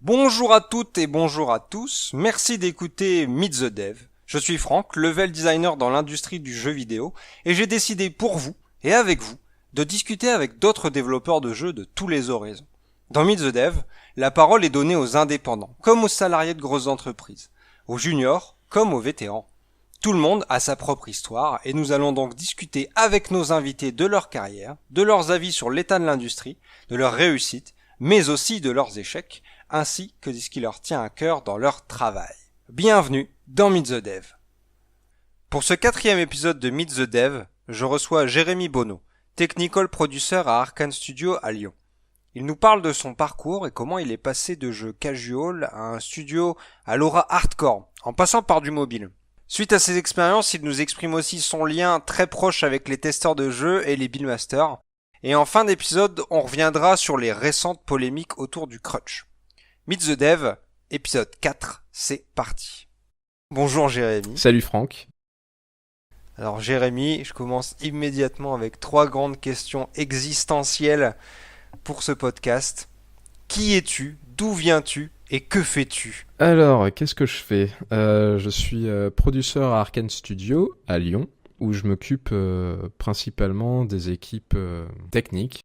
Bonjour à toutes et bonjour à tous, merci d'écouter Meet the Dev. Je suis Franck, level designer dans l'industrie du jeu vidéo, et j'ai décidé pour vous, et avec vous, de discuter avec d'autres développeurs de jeux de tous les horizons. Dans Meet the Dev, la parole est donnée aux indépendants, comme aux salariés de grosses entreprises, aux juniors, comme aux vétérans. Tout le monde a sa propre histoire, et nous allons donc discuter avec nos invités de leur carrière, de leurs avis sur l'état de l'industrie, de leurs réussites, mais aussi de leurs échecs, ainsi que de ce qui leur tient à cœur dans leur travail. Bienvenue dans Meet the Dev. Pour ce 4e épisode de Meet the Dev, je reçois Jérémy Bonneau, Technical Producer à Arkane Studio à Lyon. Il nous parle de son parcours et comment il est passé de jeux casual à un studio à l'aura hardcore, en passant par du mobile. Suite à ces expériences, il nous exprime aussi son lien très proche avec les testeurs de jeux et les buildmasters. Et en fin d'épisode, on reviendra sur les récentes polémiques autour du crunch. Meet the Dev, épisode 4, c'est parti. Bonjour Jérémy. Salut Franck. Alors Jérémy, je commence immédiatement avec 3 grandes questions existentielles pour ce podcast. Qui es-tu? D'où viens-tu? Et que fais-tu? Alors, qu'est-ce que je fais? Je suis producteur à Arkane Studio à Lyon, où je m'occupe principalement des équipes techniques,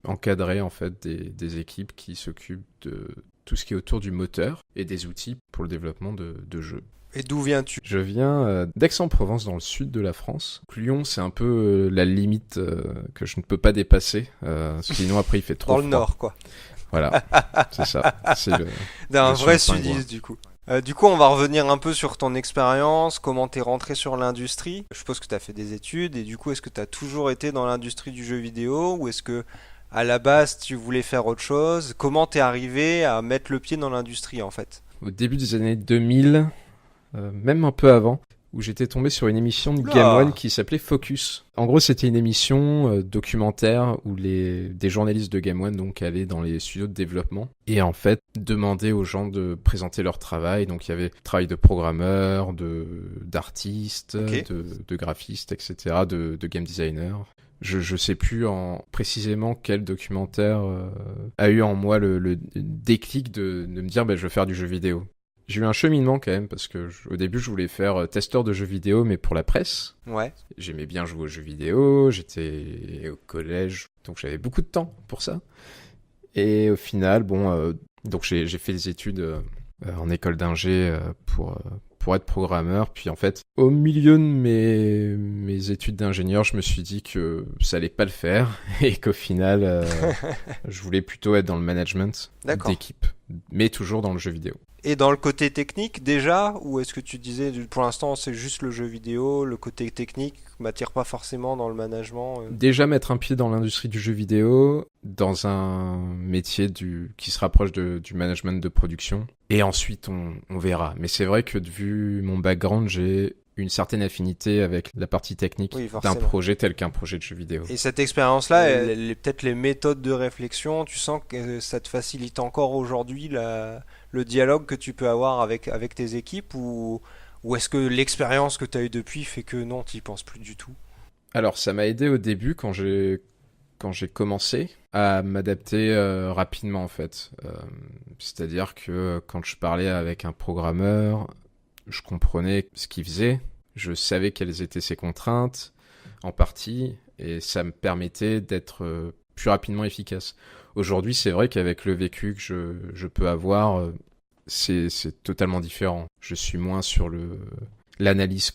encadrer en fait des équipes qui s'occupent de tout ce qui est autour du moteur et des outils pour le développement de jeux. Et d'où viens-tu? Je viens d'Aix-en-Provence, dans le sud de la France. Lyon, c'est un peu la limite que je ne peux pas dépasser, sinon après il fait trop Dans froid. le nord, quoi. Voilà, c'est ça. C'est D'un le vrai pingouin. sudiste, du coup. Du coup, on va revenir un peu sur ton expérience, comment t'es rentré sur l'industrie. Je suppose que t'as fait des études, et du coup, est-ce que t'as toujours été dans l'industrie du jeu vidéo, ou est-ce que, à la base, tu voulais faire autre chose? Comment t'es arrivé à mettre le pied dans l'industrie, en fait? Au début des années 2000, même un peu avant, où j'étais tombé sur une émission de Oula. Game One qui s'appelait Focus. En gros, c'était une émission documentaire où des journalistes de Game One donc allaient dans les studios de développement et en fait demandaient aux gens de présenter leur travail. Donc il y avait travail de programmeur, d'artiste, Ok. de graphiste, etc., de game designer. Je sais plus précisément quel documentaire a eu en moi le déclic de me dire je veux faire du jeu vidéo. J'ai eu un cheminement quand même parce que au début je voulais faire testeur de jeux vidéo mais pour la presse. Ouais. J'aimais bien jouer aux jeux vidéo, j'étais au collège donc j'avais beaucoup de temps pour ça. Et au final donc j'ai fait des études en école d'ingé pour être programmeur. Puis en fait, au milieu de mes études d'ingénieur, je me suis dit que ça allait pas le faire et qu'au final, je voulais plutôt être dans le management D'accord. d'équipe, mais toujours dans le jeu vidéo. Et dans le côté technique, déjà, ou est-ce que tu disais, pour l'instant, c'est juste le jeu vidéo, le côté technique m'attire pas forcément dans le management Déjà mettre un pied dans l'industrie du jeu vidéo, dans un métier qui se rapproche du management de production. Et ensuite, on verra. Mais c'est vrai que vu mon background, j'ai une certaine affinité avec la partie technique Oui, d'un forcément. projet tel qu'un projet de jeu vidéo. Et cette expérience-là, peut-être les méthodes de réflexion, tu sens que ça te facilite encore aujourd'hui le dialogue que tu peux avoir avec tes équipes ou est-ce que l'expérience que tu as eue depuis fait que non, tu y penses plus du tout? Alors, ça m'a aidé au début quand j'ai commencé à m'adapter rapidement en fait. C'est-à-dire que quand je parlais avec un programmeur, je comprenais ce qu'il faisait, je savais quelles étaient ses contraintes en partie et ça me permettait d'être plus rapidement efficace. Aujourd'hui, c'est vrai qu'avec le vécu que je peux avoir, c'est totalement différent. Je suis moins sur l'analyse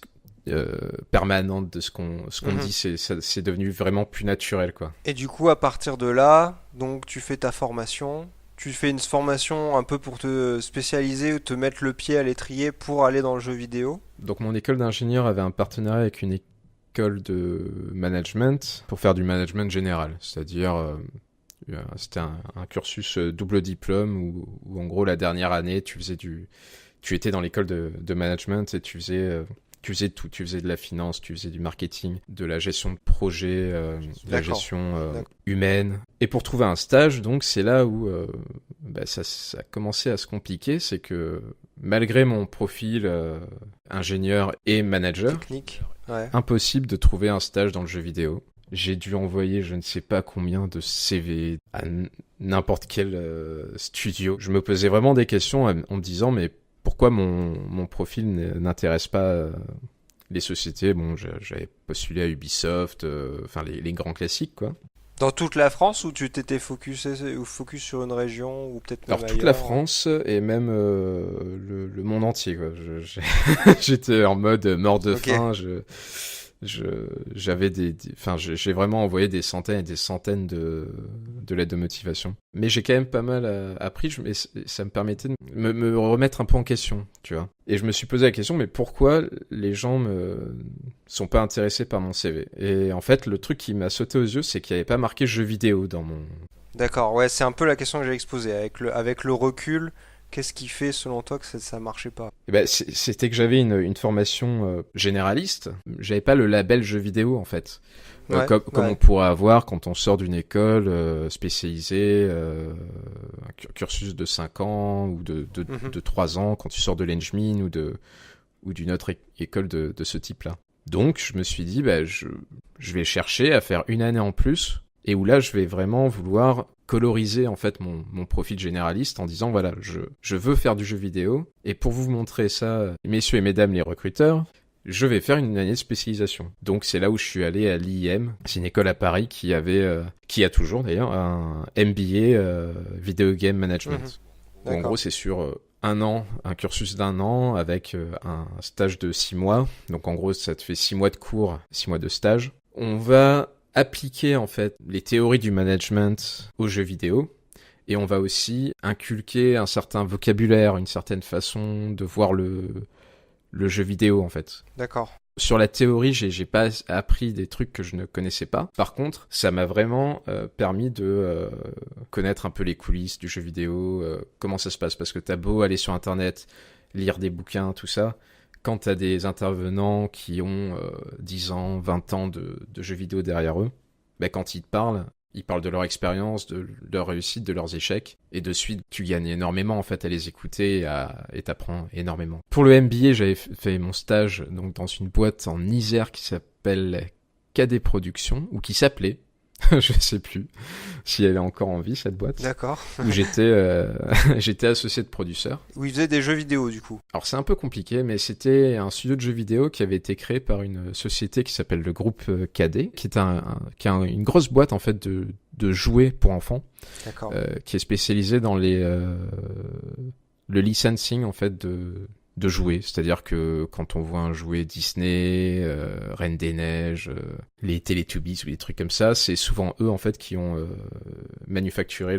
permanente de ce qu'on dit, c'est devenu vraiment plus naturel quoi. Et du coup, à partir de là, donc tu fais ta formation, tu fais une formation un peu pour te spécialiser ou te mettre le pied à l'étrier pour aller dans le jeu vidéo. Donc mon école d'ingénieur avait un partenariat avec une école de management pour faire du management général, c'est-à-dire c'était un cursus double diplôme où en gros la dernière année tu étais dans l'école de management et tu faisais tout, tu faisais de la finance, tu faisais du marketing, de la gestion de projet, de la gestion humaine. Et pour trouver un stage, donc c'est là où ça a commencé à se compliquer, c'est que malgré mon profil ingénieur et manager, Technique. Ouais. impossible de trouver un stage dans le jeu vidéo. J'ai dû envoyer je ne sais pas combien de CV à n'importe quel studio. Je me posais vraiment des questions en me disant mais pourquoi mon profil n'intéresse pas les sociétés. Bon, j'avais postulé à Ubisoft, enfin les grands classiques quoi. Dans toute la France ou tu t'étais focus sur une région ou peut-être même Alors toute la ailleurs? France et même le monde entier quoi. J'étais en mode mort de Ok. faim. J'avais enfin j'ai vraiment envoyé des centaines et des centaines de lettres de motivation. Mais j'ai quand même pas mal appris. Et ça me permettait de me remettre un peu en question, tu vois. Et je me suis posé la question, mais pourquoi les gens sont pas intéressés par mon CV? Et en fait, le truc qui m'a sauté aux yeux, c'est qu'il n'y avait pas marqué jeu vidéo dans mon. D'accord, ouais, c'est un peu la question que j'ai exposée. Avec le recul, qu'est-ce qui fait selon toi que ça marchait pas? Eh ben, c'était que j'avais une formation généraliste. J'avais pas le label jeu vidéo en fait. Ouais, Comme on ouais. pourrait avoir quand on sort d'une école spécialisée, un cursus de 5 ans ou Mhm. de 3 ans, quand tu sors de l'Engmin ou d'une autre école de ce type-là. Donc je me suis dit, bah, je vais chercher à faire une année en plus, et où là je vais vraiment vouloir coloriser en fait mon profil généraliste en disant, voilà, je veux faire du jeu vidéo, et pour vous montrer ça, messieurs et mesdames les recruteurs, je vais faire une année de spécialisation. Donc c'est là où je suis allé à l'IM. C'est une école à Paris qui a toujours d'ailleurs un MBA Video Game Mhm. Management. Où en gros D'accord. c'est sur un an, un cursus d'un an avec un stage de 6 mois. Donc en gros ça te fait 6 mois de cours, 6 mois de stage. On va appliquer en fait les théories du management aux jeux vidéo. Et on va aussi inculquer un certain vocabulaire, une certaine façon de voir le jeu vidéo en fait. D'accord. Sur la théorie, j'ai pas appris des trucs que je ne connaissais pas. Par contre, ça m'a vraiment permis de connaître un peu les coulisses du jeu vidéo, comment ça se passe. Parce que t'as beau aller sur Internet, lire des bouquins, tout ça. Quand t'as des intervenants qui ont 10 ans, 20 ans de jeux vidéo derrière eux, bah, quand ils parlent de leur expérience, de leur réussite, de leurs échecs. Et de suite, tu gagnes énormément en fait à les écouter et t'apprends énormément. Pour le MBA, j'avais fait mon stage donc dans une boîte en Isère qui s'appelle KD Productions, ou qui s'appelait, je sais plus si elle est encore en vie cette boîte, D'accord. où j'étais associé de producteur. Où ils faisaient des jeux vidéo du coup. Alors c'est un peu compliqué, mais c'était un studio de jeux vidéo qui avait été créé par une société qui s'appelle le groupe KD, qui est une grosse boîte en fait de jouets pour enfants, D'accord. qui est spécialisée dans le licensing en fait de jouets. C'est-à-dire que quand on voit un jouet Disney, Reine des Neiges, les Teletubbies ou des trucs comme ça, c'est souvent eux en fait qui ont manufacturé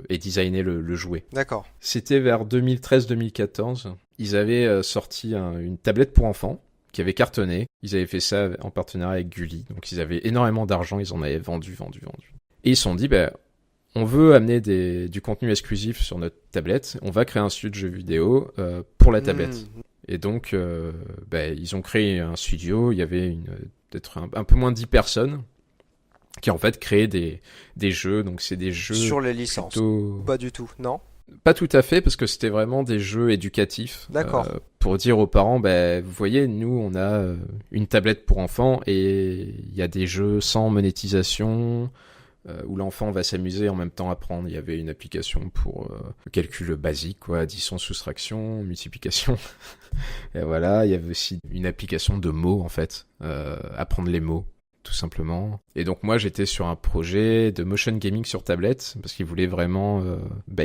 et designé le jouet. D'accord. C'était vers 2013-2014. Ils avaient sorti une tablette pour enfants qui avait cartonné. Ils avaient fait ça en partenariat avec Gulli. Donc ils avaient énormément d'argent, ils en avaient vendu. Et ils se sont dit, bah, on veut amener du contenu exclusif sur notre tablette. On va créer un studio de jeux vidéo pour la tablette. Hmm. Et donc, bah, ils ont créé un studio. Il y avait peut-être un peu moins de 10 personnes qui en fait créaient des jeux. Donc c'est des jeux Sur les licences. plutôt. Pas du tout. Non? Pas tout à fait, parce que c'était vraiment des jeux éducatifs D'accord. pour dire aux parents, bah, vous voyez, nous, on a une tablette pour enfants et il y a des jeux sans monétisation où l'enfant va s'amuser et en même temps apprendre. Il y avait une application pour le calcul basique, quoi, addition, soustraction, multiplication. Et voilà, il y avait aussi une application de mots, en fait, apprendre les mots, tout simplement. Et donc moi j'étais sur un projet de motion gaming sur tablette parce qu'ils voulaient vraiment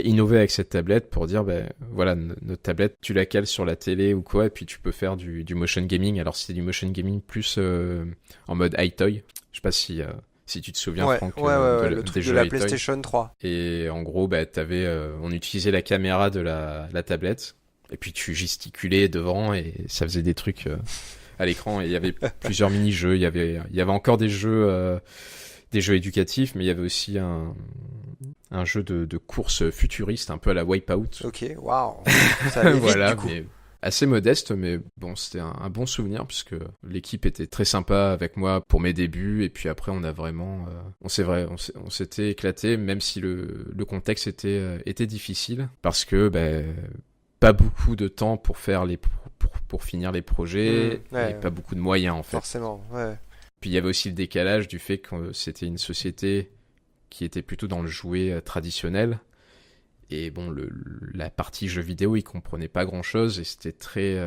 innover avec cette tablette pour dire voilà, notre tablette tu la cales sur la télé ou quoi et puis tu peux faire du motion gaming. Alors c'était du motion gaming plus en mode iToy. Je sais pas si tu te souviens Ouais, Franck ouais, le des truc de jeux la iToy. PlayStation 3. Et en gros on utilisait la caméra de la tablette et puis tu gesticulais devant et ça faisait des trucs à l'écran. Et il y avait plusieurs mini-jeux, il y avait encore des jeux éducatifs, mais il y avait aussi un jeu de course futuriste, un peu à la Wipeout. Ok, waouh. Ça allait vite Voilà, du coup. mais assez modeste, mais bon, c'était un bon souvenir puisque l'équipe était très sympa avec moi pour mes débuts et puis après on a vraiment, on s'était éclaté même si le contexte était difficile parce que pas beaucoup de temps pour faire pour finir les projets Ouais, et pas beaucoup de moyens en fait. forcément, ouais. Puis il y avait aussi le décalage du fait que c'était une société qui était plutôt dans le jouet traditionnel. Et bon, la partie jeux vidéo, ils comprenaient pas grand-chose et c'était très...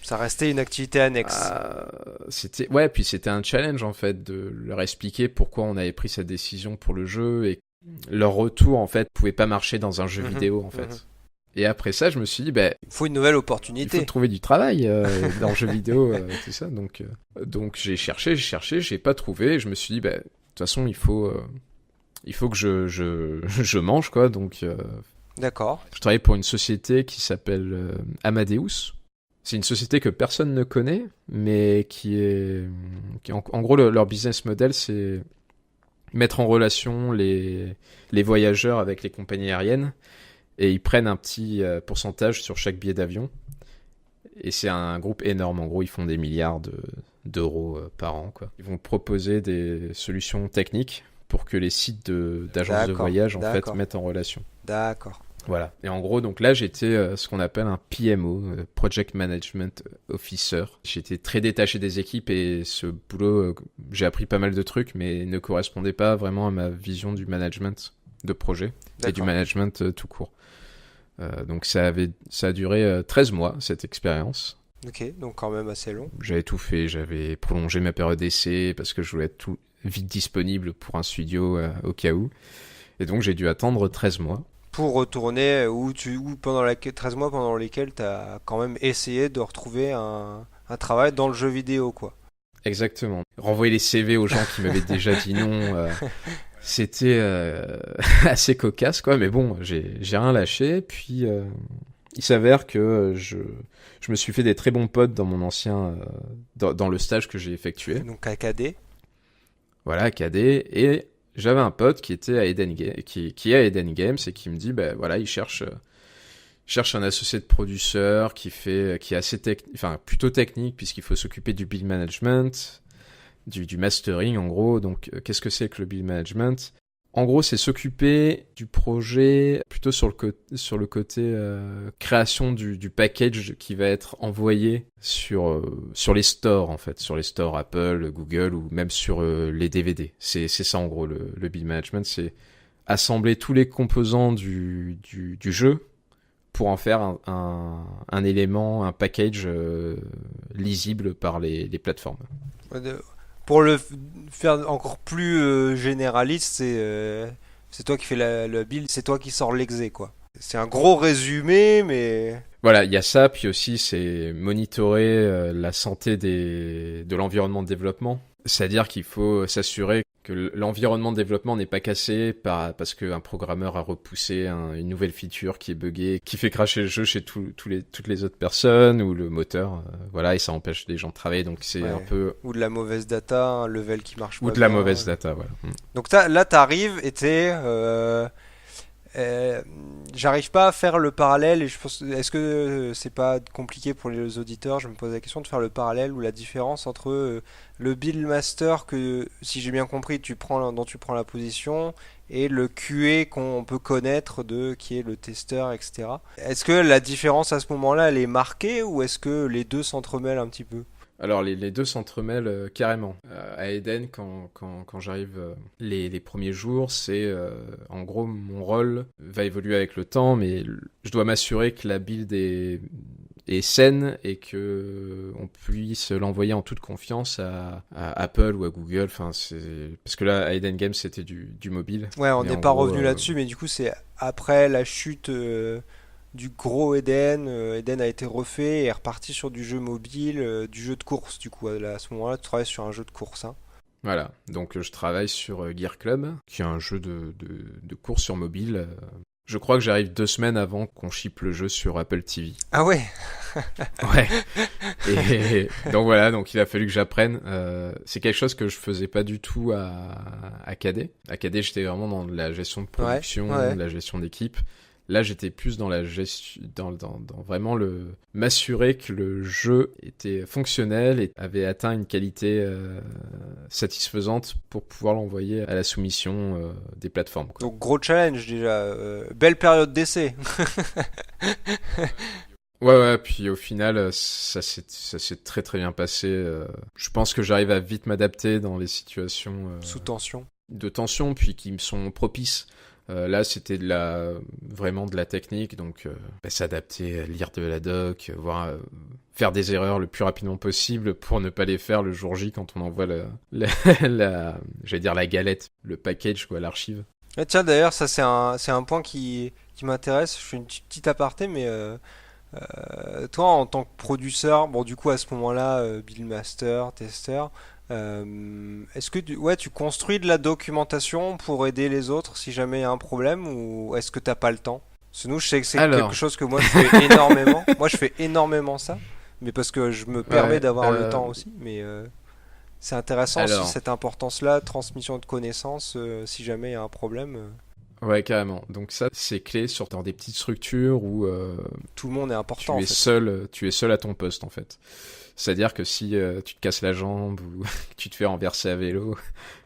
Ça restait une activité annexe. Puis c'était un challenge en fait de leur expliquer pourquoi on avait pris cette décision pour le jeu et leur retour en fait pouvait pas marcher dans un jeu vidéo en fait. Et après ça, je me suis dit, il faut une nouvelle il opportunité. faut trouver du travail dans le jeu vidéo, tout ça. Donc j'ai cherché, j'ai pas trouvé. Et je me suis dit, de toute façon, il faut que je mange quoi. Donc d'accord. je travaille pour une société qui s'appelle Amadeus. C'est une société que personne ne connaît, mais en gros, leur business model, c'est mettre en relation les voyageurs avec les compagnies aériennes, et ils prennent un petit pourcentage sur chaque billet d'avion. Et c'est un groupe énorme. En gros, ils font des milliards d'euros par an, quoi. Ils vont proposer des solutions techniques pour que les sites d'agences de voyage en fait mettent en relation. D'accord. Voilà. Et en gros, donc là, j'étais ce qu'on appelle un PMO, Project Management Officer. J'étais très détaché des équipes et ce boulot, j'ai appris pas mal de trucs, mais ne correspondait pas vraiment à ma vision du management de projet et du management tout court. Donc ça a duré 13 mois, cette expérience. Ok, donc quand même assez long. J'avais tout fait, j'avais prolongé ma période d'essai parce que je voulais être tout vite disponible pour un studio au cas où. Et donc j'ai dû attendre 13 mois. Pour retourner pendant 13 mois pendant lesquels tu as quand même essayé de retrouver un travail dans le jeu vidéo, quoi. Exactement. Renvoyer les CV aux gens qui m'avaient déjà dit non, c'était assez cocasse, quoi. Mais bon, j'ai rien lâché. Puis il s'avère que je me suis fait des très bons potes dans mon ancien dans le stage que j'ai effectué. Donc à KD. Voilà, à KD. Et j'avais un pote qui était à Eden qui est à Eden Games et qui me dit voilà, il cherche un associé de producteur qui est assez plutôt technique puisqu'il faut s'occuper du build management, du mastering en gros. Donc qu'est-ce que c'est que le build management ? En gros, c'est s'occuper du projet plutôt sur le côté création du package qui va être envoyé sur les stores en fait, sur les stores Apple, Google ou même sur les DVD. C'est ça en gros le build management, c'est assembler tous les composants du jeu pour en faire un élément, un package lisible par les plateformes. Pour le faire encore plus généraliste, c'est toi qui fais le build, c'est toi qui sors l'exé, quoi. C'est un gros résumé, mais... Voilà, il y a ça, puis aussi c'est monitorer la santé de l'environnement de développement. C'est-à-dire qu'il faut s'assurer que l'environnement de développement n'est pas cassé parce qu'un programmeur a repoussé une nouvelle feature qui est buggée, qui fait crasher le jeu chez toutes les autres personnes, ou le moteur, voilà, et ça empêche les gens de travailler, donc c'est un peu... Ou de la mauvaise data, un level qui marche pas bien. Ou de la mauvaise data, voilà. Donc là, t'arrives et j'arrive pas à faire le parallèle et je pense, est-ce que c'est pas compliqué pour les auditeurs, je me pose la question de faire le parallèle ou la différence entre le build master que, si j'ai bien compris, dont tu prends la position, et le QA qu'on peut connaître qui est le testeur, etc. Est-ce que la différence à ce moment-là, elle est marquée ou est-ce que les deux s'entremêlent un petit peu ? Alors les deux s'entremêlent carrément. À Eden, quand j'arrive les premiers jours, c'est en gros mon rôle va évoluer avec le temps, mais je dois m'assurer que la build est saine et que on puisse l'envoyer en toute confiance à Apple ou à Google. Parce que là à Eden Games c'était du mobile. Ouais, on n'est pas revenu là-dessus, mais du coup c'est après la chute du gros Eden. Eden a été refait et est reparti sur du jeu mobile, du jeu de course. Du coup, à ce moment-là, tu travailles sur un jeu de course. Hein. Voilà, donc je travaille sur Gear Club, qui est un jeu de course sur mobile. Je crois que j'arrive 2 semaines avant qu'on ship le jeu sur Apple TV. Ah ouais. Ouais. Et donc voilà, donc il a fallu que j'apprenne. C'est quelque chose que je faisais pas du tout à KD. À KD, j'étais vraiment dans la gestion de production, la gestion d'équipe. Là, j'étais plus dans la gestion, dans vraiment m'assurer que le jeu était fonctionnel et avait atteint une qualité satisfaisante pour pouvoir l'envoyer à la soumission des plateformes, quoi. Donc gros challenge déjà, belle période d'essai. Ouais, puis au final, ça s'est très très bien passé. Je pense que j'arrive à vite m'adapter dans les situations Sous tension. de tension, puis qui me sont propices. Là, c'était vraiment de la technique, donc s'adapter, lire de la doc, faire des erreurs le plus rapidement possible pour ne pas les faire le jour J quand on envoie j'allais dire la galette, le package, quoi, l'archive. Et tiens, d'ailleurs, ça c'est un point qui m'intéresse. Je fais une petite aparté, mais toi, en tant que producteur, bon, du coup, à ce moment-là, Build Master, testeur, est-ce que ouais, tu construis de la documentation pour aider les autres si jamais il y a un problème ou est-ce que t'as pas le temps? Parce que nous, je sais que c'est quelque Alors, chose que moi je fais énormément. Moi, je fais énormément ça, mais parce que je me permets ouais, d'avoir le temps aussi. Mais c'est intéressant aussi alors, cette importance-là, transmission de connaissances, si jamais il y a un problème, ouais, carrément. Donc ça, c'est clé dans des petites structures où tout le monde est important en fait. tu es seul à ton poste en fait. C'est-à-dire que si tu te casses la jambe ou que tu te fais renverser à vélo,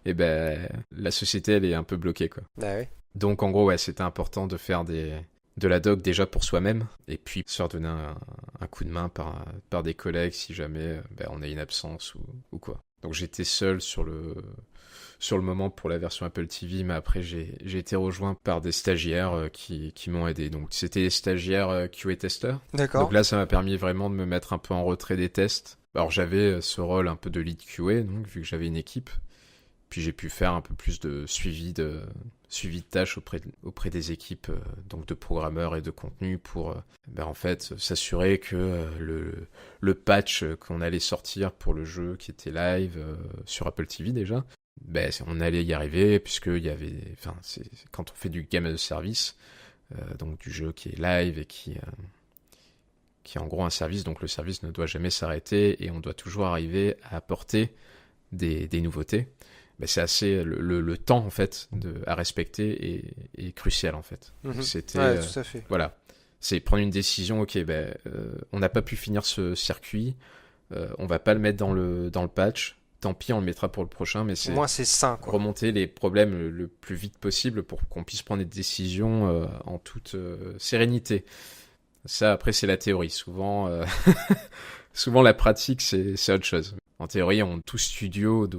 et ben la société elle est un peu bloquée quoi. Ah ouais. Donc en gros ouais, c'était important de faire de la doc déjà pour soi-même et puis se faire donner un coup de main par des collègues si jamais on a une absence ou quoi. Donc j'étais seul sur le moment pour la version Apple TV, mais après j'ai été rejoint par des stagiaires qui m'ont aidé. Donc c'était des stagiaires QA testeurs. D'accord. Donc là ça m'a permis vraiment de me mettre un peu en retrait des tests. Alors j'avais ce rôle un peu de lead QA, donc vu que j'avais une équipe. Puis j'ai pu faire un peu plus de suivi de tâches auprès des équipes donc de programmeurs et de contenu pour en fait s'assurer que le patch qu'on allait sortir pour le jeu qui était live sur Apple TV déjà, on allait y arriver puisque il y avait, enfin c'est quand on fait du game as a service, donc du jeu qui est live et qui est en gros un service, donc le service ne doit jamais s'arrêter et on doit toujours arriver à apporter des nouveautés. C'est assez le temps en fait à respecter est crucial en fait. Donc, Mhm. c'était Ouais, tout à fait. voilà, c'est prendre une décision. Ok, on n'a pas pu finir ce circuit, on va pas le mettre dans le patch. Tant pis, on le mettra pour le prochain, mais Au c'est moins c'est sain quoi. remonter les problèmes le plus vite possible pour qu'on puisse prendre des décisions en toute sérénité. Ça après c'est la théorie. Souvent souvent la pratique c'est autre chose. En théorie, tout studio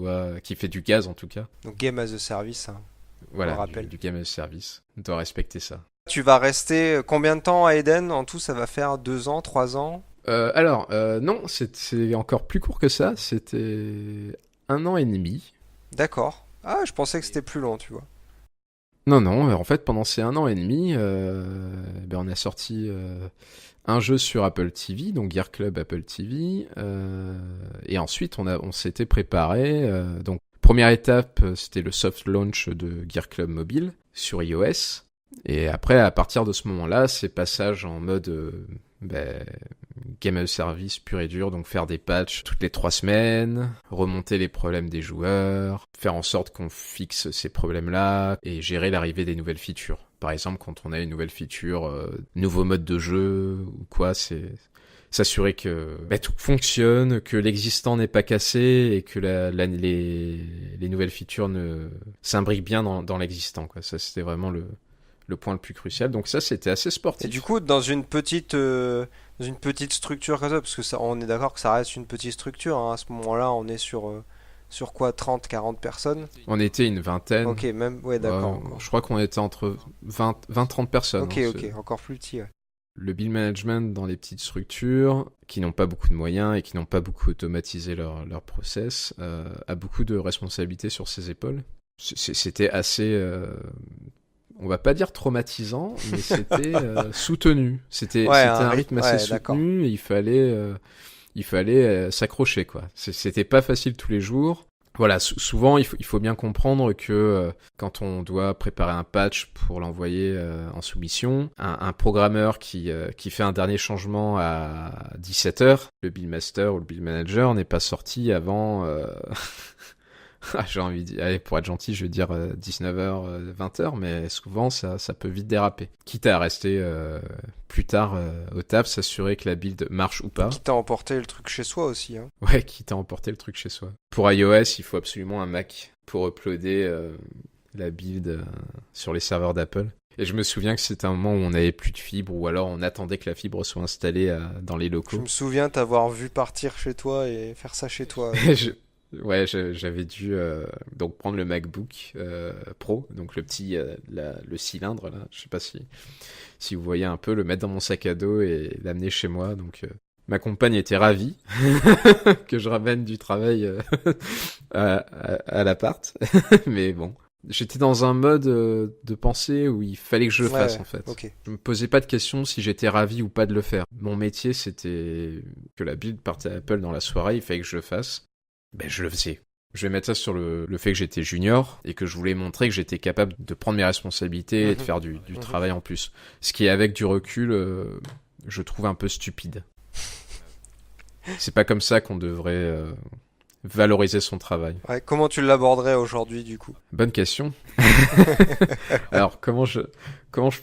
qui fait du gaz en tout cas, Donc game as a service, hein, on le voilà, rappelle. du game as a service, doit respecter ça. Tu vas rester combien de temps à Eden? En tout, ça va faire 2 ans, 3 ans? Non, c'est encore plus court que ça. C'était 1 an et demi. D'accord. Ah, je pensais que c'était plus long, tu vois. Non, en fait, pendant ces 1 an et demi, on a sorti un jeu sur Apple TV, donc Gear Club Apple TV, et ensuite on s'était préparé. Donc première étape, c'était le soft launch de Gear Club mobile sur iOS, et après à partir de ce moment-là, c'est passage en mode game as a service pur et dur, donc faire des patchs toutes les 3 semaines, remonter les problèmes des joueurs, faire en sorte qu'on fixe ces problèmes-là et gérer l'arrivée des nouvelles features. Par exemple, quand on a une nouvelle feature, nouveau mode de jeu ou quoi, c'est s'assurer que tout fonctionne, que l'existant n'est pas cassé et que les nouvelles features s'imbriquent bien dans l'existant, quoi. Ça, c'était vraiment le point le plus crucial. Donc ça, c'était assez Et du sportif. coup, dans une petite structure comme ça, parce que ça, on est d'accord que ça reste une petite structure, hein, à ce moment-là, on est sur quoi, 30, 40 personnes? On était une vingtaine. Ok, même, ouais, d'accord, encore. Je crois qu'on était entre 20-30 personnes. Ok, Hein, ok, encore plus petit, ouais. le build management dans les petites structures qui n'ont pas beaucoup de moyens et qui n'ont pas beaucoup automatisé leur process a beaucoup de responsabilités sur ses épaules. C'était assez, on va pas dire traumatisant, mais c'était soutenu. C'était un rythme assez ouais, d'accord. soutenu et il fallait s'accrocher quoi. C'était pas facile tous les jours. Voilà, souvent il faut bien comprendre que quand on doit préparer un patch pour l'envoyer en soumission, un programmeur qui fait un dernier changement à 17h, le build master ou le build manager n'est pas sorti avant j'ai envie de dire, allez, pour être gentil, je vais dire 19h, 20h, mais souvent ça peut vite déraper. Quitte à rester plus tard au taf, s'assurer que la build marche ou pas. Quitte à emporter le truc chez soi aussi, hein. Ouais, quitte à emporter le truc chez soi. Pour iOS, il faut absolument un Mac pour uploader la build sur les serveurs d'Apple. Et je me souviens que c'était un moment où on n'avait plus de fibre, ou alors on attendait que la fibre soit installée dans les Je locaux. me souviens t'avoir vu partir chez toi et faire ça chez toi. Je- Ouais, j'avais dû donc prendre le MacBook Pro, donc le petit, le cylindre là. Je sais pas si vous voyez un peu, le mettre dans mon sac à dos et l'amener chez moi. Donc ma compagne était ravie que je ramène du travail à l'appart, mais bon. J'étais dans un mode de pensée où il fallait que je le fasse en fait. Ok. Je me posais pas de questions si j'étais ravi ou pas de le faire. Mon métier c'était que la build partait à Apple dans la soirée, il fallait que je le fasse. Ben je le faisais. Je vais mettre ça sur le fait que j'étais junior et que je voulais montrer que j'étais capable de prendre mes responsabilités et de faire du travail en plus. Ce qui avec du recul, je trouve un peu stupide. C'est pas comme ça qu'on devrait valoriser son travail. Ouais, comment tu l'aborderais aujourd'hui du coup? Bonne question. Alors, comment je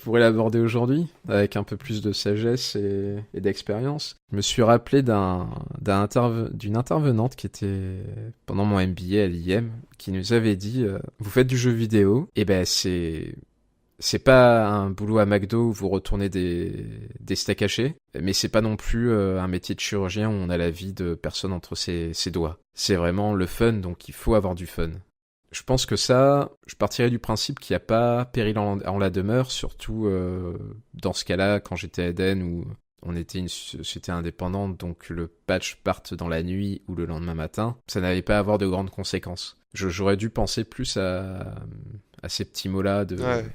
pourrais l'aborder aujourd'hui avec un peu plus de sagesse et d'expérience? Je me suis rappelé d'une intervenante qui était pendant mon MBA à l'IM, qui nous avait dit vous faites du jeu vidéo, et ben c'est pas un boulot à McDo où vous retournez des steaks hachés, mais c'est pas non plus un métier de chirurgien où on a la vie de personne entre ses doigts. C'est vraiment le fun, donc il faut avoir du fun. Je pense que ça, je partirais du principe qu'il n'y a pas péril en la demeure, surtout dans ce cas-là, quand j'étais à Eden, où on était une société indépendante, donc le patch parte dans la nuit ou le lendemain matin, ça n'allait pas avoir de grandes conséquences. J'aurais dû penser plus à ces petits mots-là de... Ouais.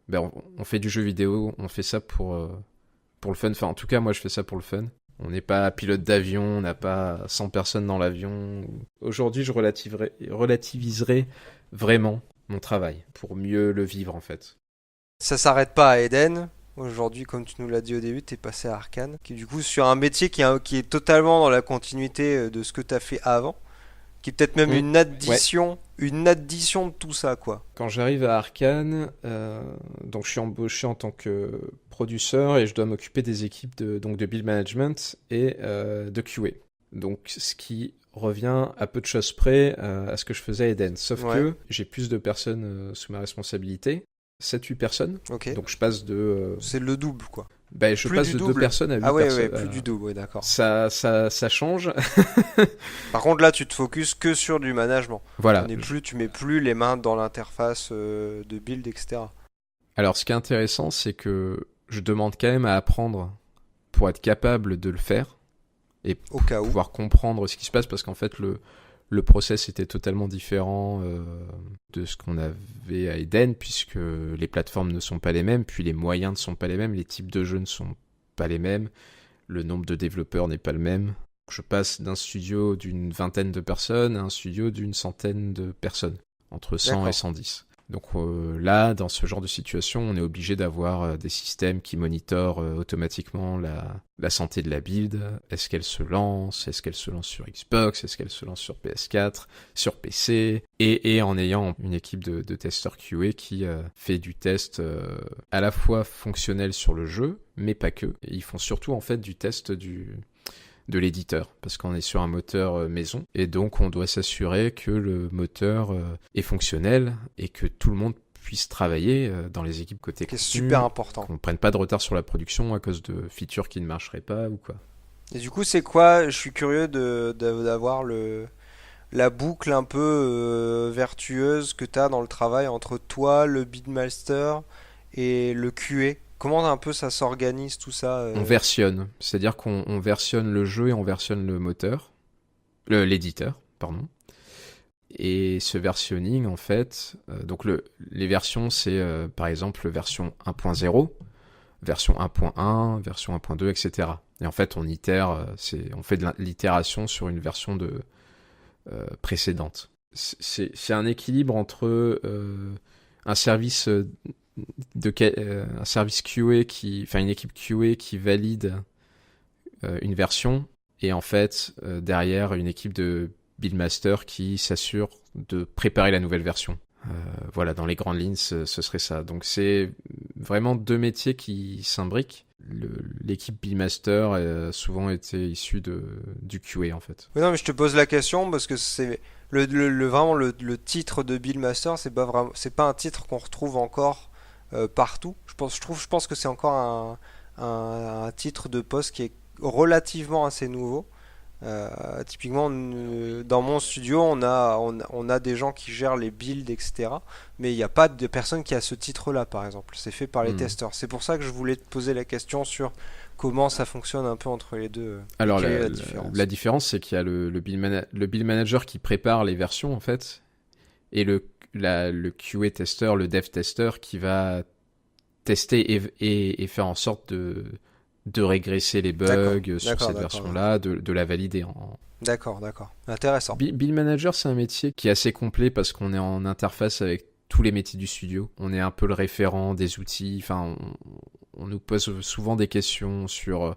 Ben, on fait du jeu vidéo, on fait ça pour le fun. Enfin, en tout cas, moi, je fais ça pour le fun. On n'est pas pilote d'avion, on n'a pas 100 personnes dans l'avion. Aujourd'hui, je relativiserai vraiment mon travail pour mieux le vivre, en fait. Ça s'arrête pas à Eden. Aujourd'hui, comme tu nous l'as dit au début, t'es passé à Arcane, qui est du coup sur un métier qui est totalement dans la continuité de ce que t'as fait avant, qui est peut-être même Ouais. une addition de tout ça, quoi. Quand j'arrive à Arcane, donc je suis embauché en tant que producteur et je dois m'occuper des équipes donc de build management et de QA. Donc ce qui revient à peu de choses près à ce que je faisais à Eden. Sauf Ouais. que j'ai plus de personnes sous ma responsabilité, 7-8 personnes. Ok. Donc je passe de... C'est le double, quoi. je Plus passe du de 2 double. personnes à 8 Ah ouais, personnes. ouais, plus du double, ouais, d'accord. Ça change. Par contre, là, tu te focuses que sur du management. Voilà. Tu mets plus les mains dans l'interface de build, etc. Alors ce qui est intéressant, c'est que je demande quand même à apprendre pour être capable de le faire et Au cas où. pouvoir comprendre ce qui se passe, parce qu'en fait le process était totalement différent de ce qu'on avait à Eden, puisque les plateformes ne sont pas les mêmes, puis les moyens ne sont pas les mêmes, les types de jeux ne sont pas les mêmes, le nombre de développeurs n'est pas le même. Je passe d'un studio d'une vingtaine de personnes à un studio d'une centaine de personnes, entre 100 D'accord. et 110. Donc là, dans ce genre de situation, on est obligé d'avoir des systèmes qui monitorent automatiquement la santé de la build. Est-ce qu'elle se lance? Est-ce qu'elle se lance sur Xbox? Est-ce qu'elle se lance sur PS4? Sur PC? Et en ayant une équipe de testeurs QA qui fait du test à la fois fonctionnel sur le jeu, mais pas que. Et ils font surtout en fait du test de l'éditeur, parce qu'on est sur un moteur maison, et donc on doit s'assurer que le moteur est fonctionnel et que tout le monde puisse travailler dans les équipes côté Qui est contenu, super important. qu'on ne prenne pas de retard sur la production à cause de features qui ne marcheraient pas ou quoi. Et du coup, c'est quoi? Je suis curieux d'avoir la boucle un peu vertueuse que tu as dans le travail entre toi, le beatmaster et le QA. Comment un peu ça s'organise tout ça On versionne, c'est-à-dire qu'on versionne le jeu et on versionne le moteur, l'éditeur, pardon. Et ce versionning, en fait, donc les versions, c'est par exemple version 1.0, version 1.1, version 1.2, etc. Et en fait, on itère, on fait de l'itération sur une version précédente. C'est un équilibre entre un service un service QA une équipe QA qui valide une version, et en fait derrière une équipe de buildmaster qui s'assure de préparer la nouvelle version. Voilà, dans les grandes lignes, ce serait ça. Donc c'est vraiment deux métiers qui s'imbriquent. L'équipe buildmaster a souvent été issue du QA en fait. Oui, non, mais je te pose la question parce que c'est vraiment le titre de Buildmaster, c'est pas un titre qu'on retrouve encore partout. Je pense que c'est encore un titre de poste qui est relativement assez nouveau. Typiquement, dans mon studio, on a des gens qui gèrent les builds, etc. Mais il n'y a pas de personne qui a ce titre-là, par exemple. C'est fait par les Hmm. testeurs. C'est pour ça que je voulais te poser la question sur comment ça fonctionne un peu entre les deux. Et Alors quelle est la la différence? différence, c'est qu'il y a le build manager qui prépare les versions en fait, et le QA testeur, le dev testeur qui va tester et faire en sorte de régresser les D'accord, bugs sur d'accord, cette d'accord, version-là, de la valider. d'accord, d'accord. Intéressant. Build manager, c'est un métier qui est assez complet parce qu'on est en interface avec tous les métiers du studio. On est un peu le référent des outils. Enfin, on nous pose souvent des questions sur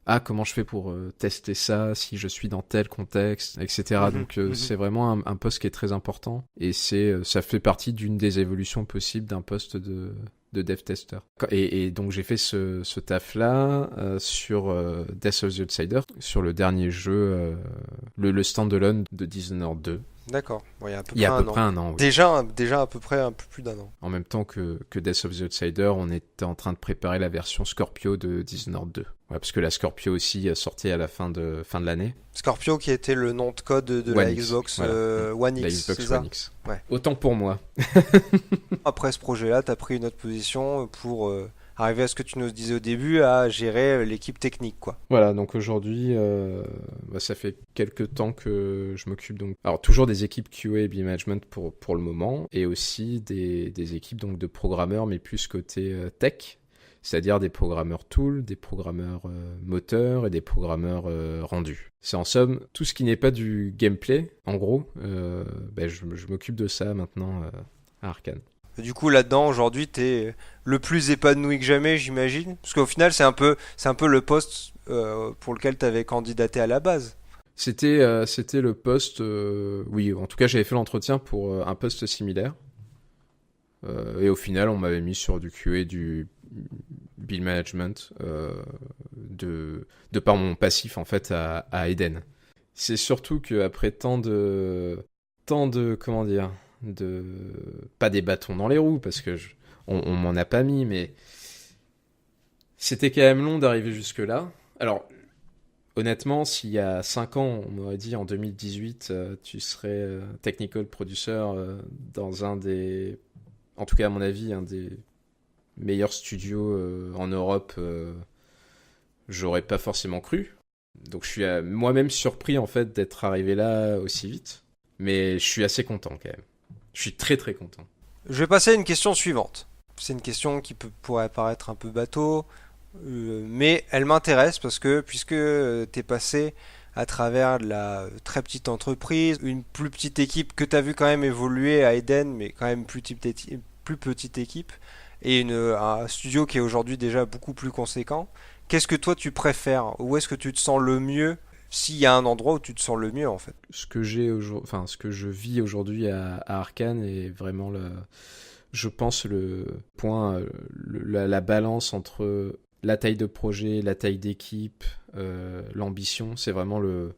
ah, comment je fais pour tester ça si je suis dans tel contexte, etc. Mhm, Donc mhm. c'est vraiment un poste qui est très important et ça fait partie d'une des évolutions possibles d'un poste de dev tester. Et donc j'ai fait ce taf-là sur Death of the Outsider, sur le dernier jeu, le standalone de Dishonored 2. D'accord. Bon, il y a à peu Il y a près à peu un près an. un an, oui. Déjà à peu près un peu plus d'un an. En même temps que Death of the Outsider, on était en train de préparer la version Scorpio de Dishonored 2. Ouais, parce que la Scorpio aussi sortait à la fin de l'année. Scorpio qui était le nom de code de la One X, Xbox voilà. One La X, c'est Xbox ça? One X. Ouais. Autant pour moi. Après ce projet-là, tu as pris une autre position pour arriver à ce que tu nous disais au début, à gérer l'équipe technique, quoi. Voilà, donc aujourd'hui, ça fait quelques temps que je m'occupe donc. Alors toujours des équipes QA et management pour le moment, et aussi des équipes donc de programmeurs, mais plus côté tech, c'est-à-dire des programmeurs tool, des programmeurs moteurs et des programmeurs rendus. C'est en somme tout ce qui n'est pas du gameplay, en gros. Je m'occupe de ça maintenant à Arcane. Du coup, là-dedans, aujourd'hui, tu es le plus épanoui que jamais, j'imagine. Parce qu'au final, c'est un peu le poste pour lequel tu avais candidaté à la base. C'était le poste, oui, en tout cas j'avais fait l'entretien pour un poste similaire. Et au final, on m'avait mis sur du QA, du build management, de par mon passif en fait à Eden. C'est surtout qu'après comment dire, de pas des bâtons dans les roues parce que on m'en a pas mis, mais c'était quand même long d'arriver jusque là. Alors honnêtement, s'il y a 5 ans, on m'aurait dit en 2018, tu serais technical producer dans un des, en tout cas à mon avis, un des meilleurs studios en Europe, j'aurais pas forcément cru. Donc je suis moi-même surpris en fait d'être arrivé là aussi vite. Mais je suis assez content quand même. Je suis très très content. Je vais passer à une question suivante. C'est une question qui pourrait paraître un peu bateau, mais elle m'intéresse parce que puisque tu es passé à travers de la très petite entreprise, une plus petite équipe que tu as vu quand même évoluer à Eden, mais quand même plus petite équipe, et un studio qui est aujourd'hui déjà beaucoup plus conséquent, qu'est-ce que toi tu préfères? Où est-ce que tu te sens le mieux? S'il y a un endroit où tu te sens le mieux en fait. Ce que je vis aujourd'hui à Arcane est vraiment je pense le point, la balance entre la taille de projet, la taille d'équipe, l'ambition, c'est vraiment le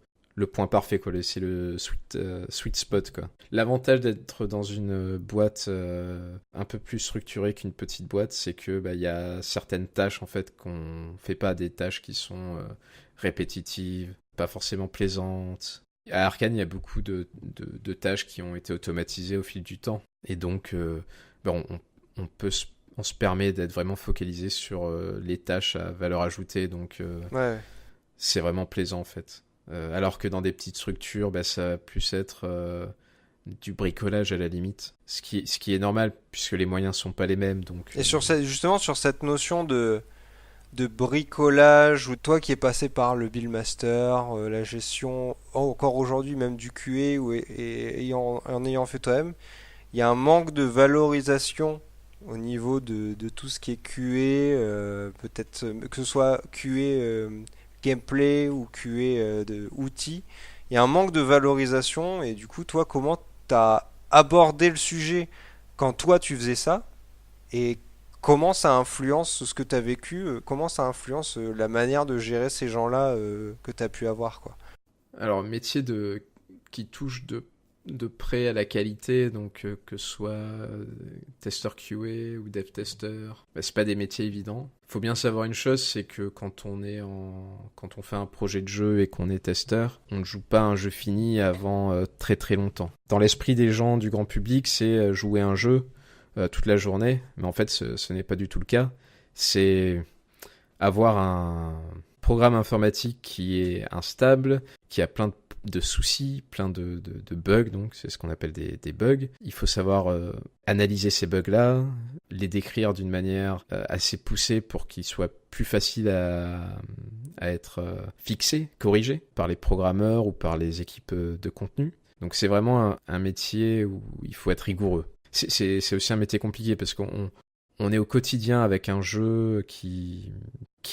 point parfait quoi. C'est le sweet spot quoi. L'avantage d'être dans une boîte un peu plus structurée qu'une petite boîte, c'est que il y a certaines tâches en fait qu'on fait pas, des tâches qui sont répétitives, pas forcément plaisantes. À Arcane, il y a beaucoup de tâches qui ont été automatisées au fil du temps. Et donc, on peut on se permet d'être vraiment focalisé sur les tâches à valeur ajoutée. Donc, Ouais. c'est vraiment plaisant en fait. Alors que dans des petites structures, ça va plus être du bricolage à la limite. Ce qui est normal puisque les moyens sont pas les mêmes. Donc, Et justement sur cette notion de bricolage, ou toi qui es passé par le Build Master, la gestion, encore aujourd'hui même du QA, en ayant fait toi-même, il y a un manque de valorisation au niveau de tout ce qui est QA, peut-être que ce soit QA gameplay ou QA de outils. Il y a un manque de valorisation et du coup, toi, comment t'as abordé le sujet quand toi tu faisais ça et comment ça influence ce que tu as vécu, comment ça influence la manière de gérer ces gens-là que tu as pu avoir, quoi. alors, métier qui touche de près à la qualité, donc que ce soit testeur QA ou dev testeur, c'est pas des métiers évidents. Faut bien savoir une chose, c'est que quand on fait un projet de jeu et qu'on est testeur, on ne joue pas un jeu fini avant très très longtemps. Dans l'esprit des gens du grand public, c'est jouer un jeu toute la journée, mais en fait ce n'est pas du tout le cas. C'est avoir un programme informatique qui est instable, qui a plein de soucis, plein de bugs, donc c'est ce qu'on appelle des bugs. Il faut savoir analyser ces bugs-là, les décrire d'une manière assez poussée pour qu'ils soient plus faciles à être fixés, corrigés par les programmeurs ou par les équipes de contenu. Donc c'est vraiment un métier où il faut être rigoureux. C'est aussi un métier compliqué parce qu'on est au quotidien avec un jeu qui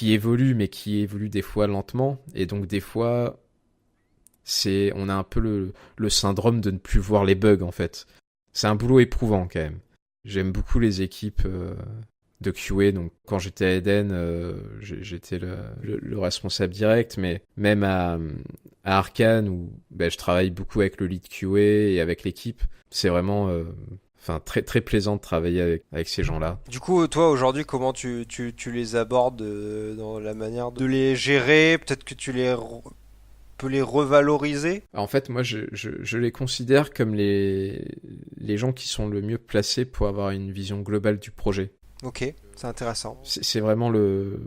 évolue, mais qui évolue des fois lentement, et donc des fois on a un peu le syndrome de ne plus voir les bugs en fait. C'est un boulot éprouvant quand même. J'aime beaucoup les équipes de QA, donc quand j'étais à Eden, j'étais le responsable direct, mais même à Arcane où je travaille beaucoup avec le lead QA et avec l'équipe, c'est vraiment très très plaisant de travailler avec ces gens-là. Du coup, toi aujourd'hui, comment tu les abordes dans la manière de les gérer? Peut-être que tu peux les revaloriser? En fait, moi, je les considère comme les gens qui sont le mieux placés pour avoir une vision globale du projet. Ok, c'est intéressant. C'est vraiment le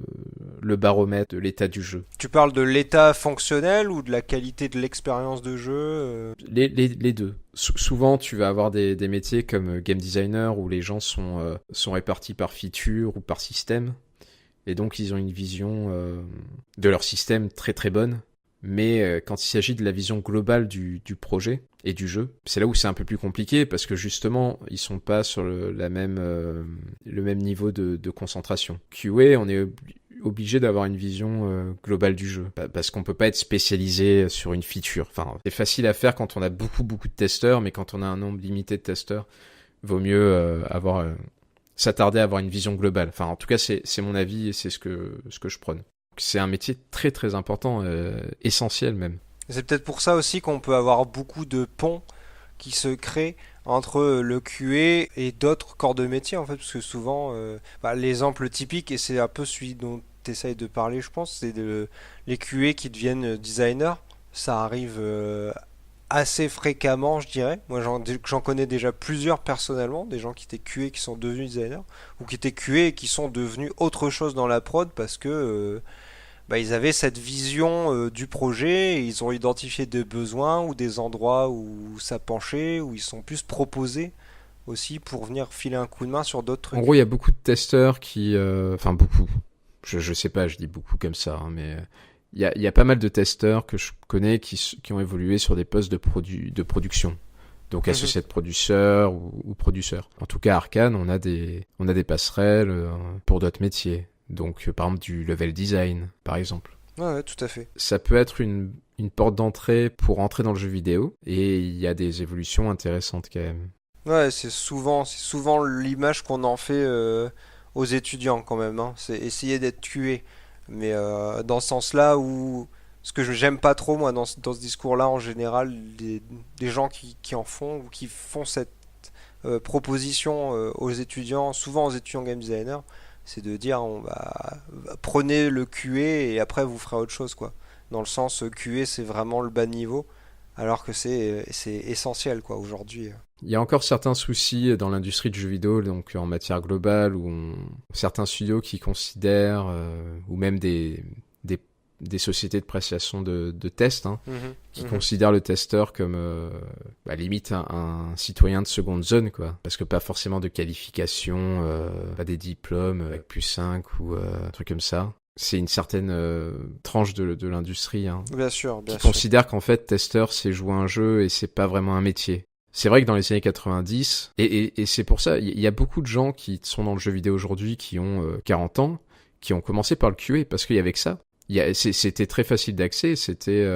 baromètre de l'état du jeu. Tu parles de l'état fonctionnel ou de la qualité de l'expérience de jeu? Les deux. Souvent, tu vas avoir des métiers comme game designer où les gens sont répartis par feature ou par système. Et donc, ils ont une vision de leur système très très bonne. Mais quand il s'agit de la vision globale du projet et du jeu, c'est là où c'est un peu plus compliqué parce que justement, ils sont pas sur le même niveau de concentration. QA, on est obligé d'avoir une vision globale du jeu parce qu'on peut pas être spécialisé sur une feature. Enfin, c'est facile à faire quand on a beaucoup de testeurs, mais quand on a un nombre limité de testeurs, vaut mieux s'attarder à avoir une vision globale. Enfin, en tout cas, c'est mon avis et c'est ce que je prône. C'est un métier très très important, essentiel même. C'est peut-être pour ça aussi qu'on peut avoir beaucoup de ponts qui se créent entre le QA et d'autres corps de métier en fait, parce que souvent, l'exemple typique, et c'est un peu celui dont tu essayes de parler je pense, c'est les QA qui deviennent designers. Ça arrive assez fréquemment je dirais. Moi j'en connais déjà plusieurs personnellement, des gens qui étaient QA qui sont devenus designers, ou qui étaient QA et qui sont devenus autre chose dans la prod parce que ils avaient cette vision du projet et ils ont identifié des besoins ou des endroits où ça penchait, où ils sont plus proposés aussi pour venir filer un coup de main sur d'autres trucs. En gros, il y a beaucoup de testeurs qui... Enfin, beaucoup. Je sais pas, je dis beaucoup comme ça, hein, mais il y a pas mal de testeurs que je connais qui ont évolué sur des postes de production. Donc associé de producteur ou producteur. En tout cas, à Arcane, on a des passerelles pour d'autres métiers. Donc, par exemple, du level design, par exemple. Ouais, tout à fait. Ça peut être une porte d'entrée pour entrer dans le jeu vidéo, et il y a des évolutions intéressantes quand même. Ouais, c'est souvent l'image qu'on en fait aux étudiants quand même, hein. C'est essayer d'être tué. Mais dans ce sens-là où ce que j'aime pas trop moi dans ce discours-là en général, des gens qui en font ou qui font cette proposition aux étudiants, souvent aux étudiants game designers, c'est de dire prenez le QA et après vous ferez autre chose quoi. Dans le sens QA c'est vraiment le bas niveau alors que c'est essentiel quoi aujourd'hui. Il y a encore certains soucis dans l'industrie du jeu vidéo, donc en matière globale, certains studios qui considèrent, ou même des sociétés de prestation de tests, qui considèrent le testeur comme limite un citoyen de seconde zone, quoi. Parce que pas forcément de qualification, pas des diplômes avec +5 ou un truc comme ça. C'est une certaine tranche de l'industrie, Bien sûr, qui considère qu'en fait, testeur, c'est jouer un jeu et c'est pas vraiment un métier. C'est vrai que dans les années 90, et c'est pour ça, il y a beaucoup de gens qui sont dans le jeu vidéo aujourd'hui qui ont 40 ans, qui ont commencé par le QA, parce qu'il y avait que ça. C'était très facile d'accès, c'était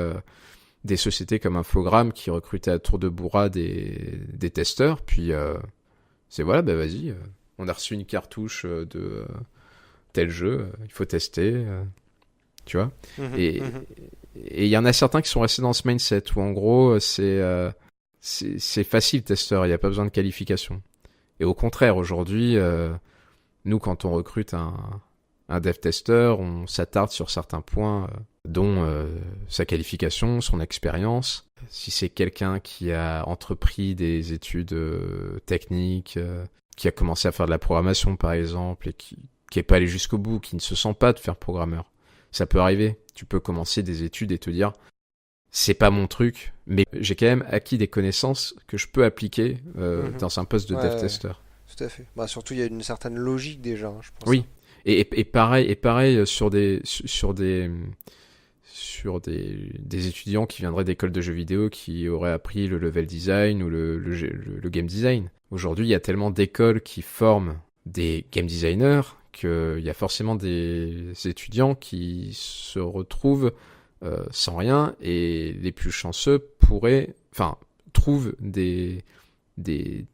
des sociétés comme Infogrames qui recrutaient à tour de bras des testeurs, puis c'est voilà, vas-y, on a reçu une cartouche de tel jeu, il faut tester, tu vois. Et il y en a certains qui sont restés dans ce mindset où en gros c'est c'est facile testeur, il n'y a pas besoin de qualification. Et au contraire, aujourd'hui, nous, quand on recrute un dev testeur, on s'attarde sur certains points, dont sa qualification, son expérience. Si c'est quelqu'un qui a entrepris des études techniques, qui a commencé à faire de la programmation par exemple, et qui est pas allé jusqu'au bout, qui ne se sent pas de faire programmeur. Ça peut arriver. Tu peux commencer des études et te dire, c'est pas mon truc, mais j'ai quand même acquis des connaissances que je peux appliquer dans un poste de dev tester. Tout à fait. Bah, surtout, il y a une certaine logique déjà, je pense. Oui. Et pareil sur des étudiants qui viendraient d'écoles de jeux vidéo qui auraient appris le level design ou le game design. Aujourd'hui, il y a tellement d'écoles qui forment des game designers qu'il y a forcément des étudiants qui se retrouvent sans rien, et les plus chanceux trouvent des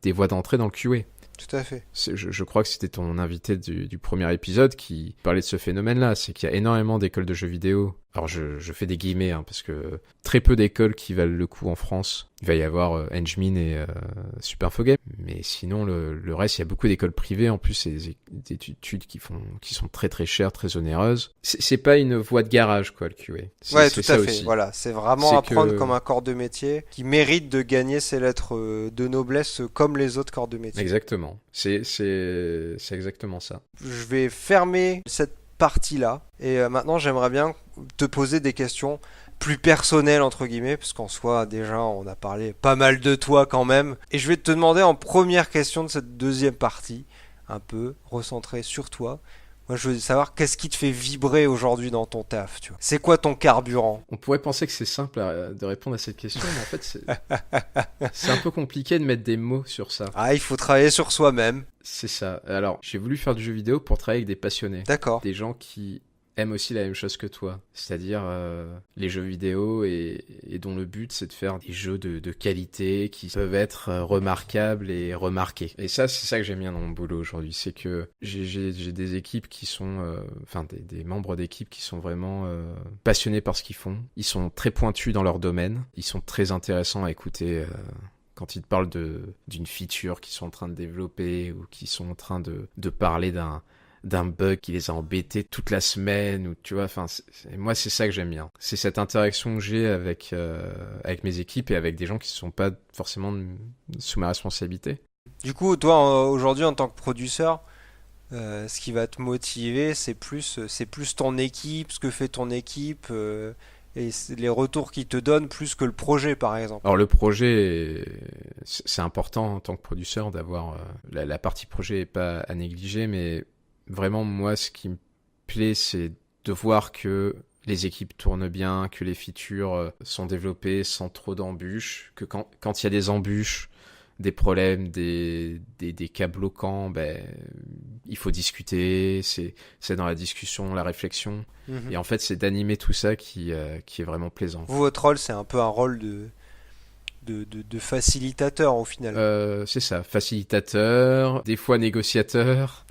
voies d'entrée dans le QA. Tout à fait. Je crois que c'était ton invité du premier épisode qui parlait de ce phénomène-là. C'est qu'il y a énormément d'écoles de jeux vidéo. Alors je fais des guillemets, parce que très peu d'écoles qui valent le coup en France. Il va y avoir Engmin et Superfogame. Mais sinon, le reste, il y a beaucoup d'écoles privées. En plus, c'est des études qui sont très très chères, très onéreuses. C'est pas une voie de garage, quoi, le QA. Ouais, tout à fait. Aussi. Voilà, c'est vraiment apprendre comme un corps de métier qui mérite de gagner ses lettres de noblesse comme les autres corps de métier. Exactement. C'est exactement ça. Je vais fermer cette partie-là et maintenant j'aimerais bien te poser des questions plus personnelles entre guillemets, parce qu'en soi déjà on a parlé pas mal de toi quand même, et je vais te demander en première question de cette deuxième partie, un peu recentrée sur toi. Moi, je veux savoir qu'est-ce qui te fait vibrer aujourd'hui dans ton taf, tu vois. C'est quoi ton carburant? On pourrait penser que c'est simple de répondre à cette question, mais en fait, c'est un peu compliqué de mettre des mots sur ça. Ah, il faut travailler sur soi-même. C'est ça. Alors, j'ai voulu faire du jeu vidéo pour travailler avec des passionnés. D'accord. Des gens qui aiment aussi la même chose que toi, c'est-à-dire les jeux vidéo et dont le but c'est de faire des jeux de qualité qui peuvent être remarquables et remarqués. Et ça, c'est ça que j'aime bien dans mon boulot aujourd'hui, c'est que j'ai des équipes qui sont, des membres d'équipe qui sont vraiment passionnés par ce qu'ils font. Ils sont très pointus dans leur domaine, ils sont très intéressants à écouter. Quand ils te parlent d'une feature qu'ils sont en train de développer ou qu'ils sont en train de parler d'un bug qui les a embêtés toute la semaine, ou tu vois, moi c'est ça que j'aime bien. C'est cette interaction que j'ai avec mes équipes et avec des gens qui ne sont pas forcément sous ma responsabilité. Du coup, toi aujourd'hui en tant que producteur, ce qui va te motiver, c'est plus ton équipe, ce que fait ton équipe, et les retours qu'ils te donnent plus que le projet par exemple. Alors le projet, c'est important en tant que producteur d'avoir la partie projet est pas à négliger, mais vraiment, moi, ce qui me plaît, c'est de voir que les équipes tournent bien, que les features sont développées sans trop d'embûches, que quand il y a des embûches, des problèmes, des cas bloquants, il faut discuter, c'est dans la discussion, la réflexion. Et en fait, c'est d'animer tout ça qui est vraiment plaisant. Votre rôle, c'est un peu un rôle de facilitateur au final. C'est ça, facilitateur, des fois négociateur,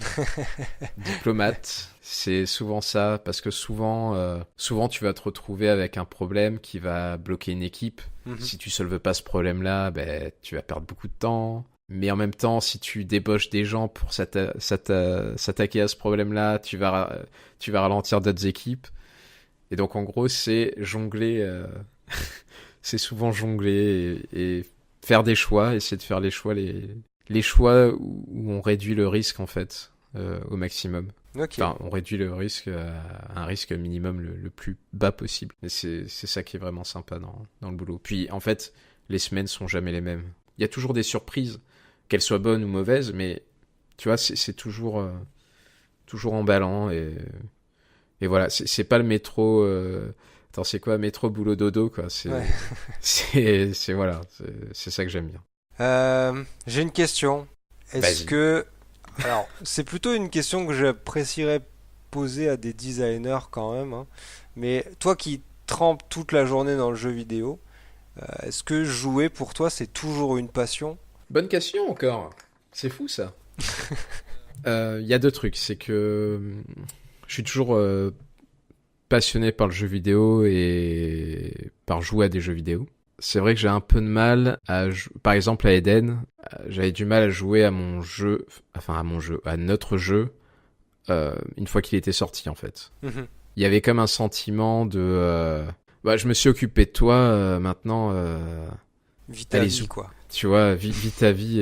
diplomate. C'est souvent ça, parce que souvent tu vas te retrouver avec un problème qui va bloquer une équipe. Si tu solves pas ce problème-là, tu vas perdre beaucoup de temps. Mais en même temps, si tu débauches des gens pour s'attaquer à ce problème-là, tu vas ralentir d'autres équipes. Et donc en gros, c'est jongler. C'est souvent jongler et faire des choix, essayer de faire les choix où on réduit le risque en fait au maximum. Okay. Enfin, on réduit le risque à un risque minimum le plus bas possible. Et c'est ça qui est vraiment sympa dans le boulot. Puis en fait, les semaines sont jamais les mêmes. Il y a toujours des surprises, qu'elles soient bonnes ou mauvaises, mais tu vois, c'est toujours emballant et voilà, c'est pas le métro. Attends, c'est quoi, métro boulot dodo quoi. Ouais. c'est voilà, c'est ça que j'aime bien. J'ai une question. Est-ce que alors c'est plutôt une question que j'apprécierais poser à des designers quand même, hein. Mais toi qui trempes toute la journée dans le jeu vidéo, est-ce que jouer pour toi c'est toujours une passion? Bonne question encore. C'est fou ça. Y a deux trucs, c'est que je suis toujours passionné par le jeu vidéo et par jouer à des jeux vidéo. c'est vrai que j'ai un peu de mal par exemple à Eden, j'avais du mal à jouer à à notre jeu, une fois qu'il était sorti en fait. Mhm. Il y avait comme un sentiment de, je me suis occupé de toi, maintenant, Vis ta vie, allez-y, quoi. tu vois, vis ta vie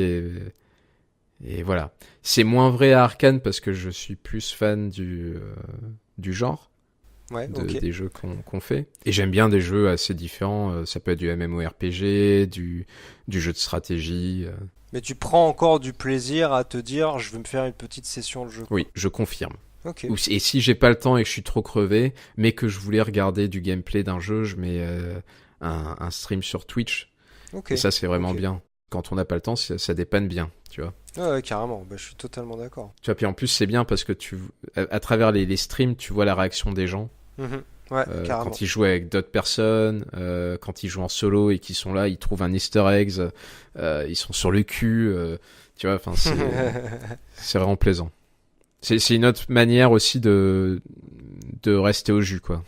et voilà. C'est moins vrai à Arcane parce que je suis plus fan du genre. Ouais, ok. Des jeux qu'on fait. Et j'aime bien des jeux assez différents. Ça peut être du MMORPG, du jeu de stratégie. Mais tu prends encore du plaisir à te dire, je vais me faire une petite session de jeu, quoi. Oui, je confirme. Ok, Et si j'ai pas le temps et que je suis trop crevé, mais que je voulais regarder du gameplay d'un jeu, je mets un stream sur Twitch. ok, Et ça, c'est vraiment ok. bien. Quand on n'a pas le temps, ça dépanne bien, tu vois. Ouais, ouais, carrément, bah, je suis totalement d'accord. Tu vois, puis en plus, c'est bien parce que à travers les streams, tu vois la réaction des gens. Mhm. Ouais, carrément. Quand ils jouent avec d'autres personnes, quand ils jouent en solo et qu'ils sont là, ils trouvent un Easter egg, ils sont sur le cul, tu vois, enfin c'est vraiment plaisant. C'est une autre manière aussi de rester au jus, quoi.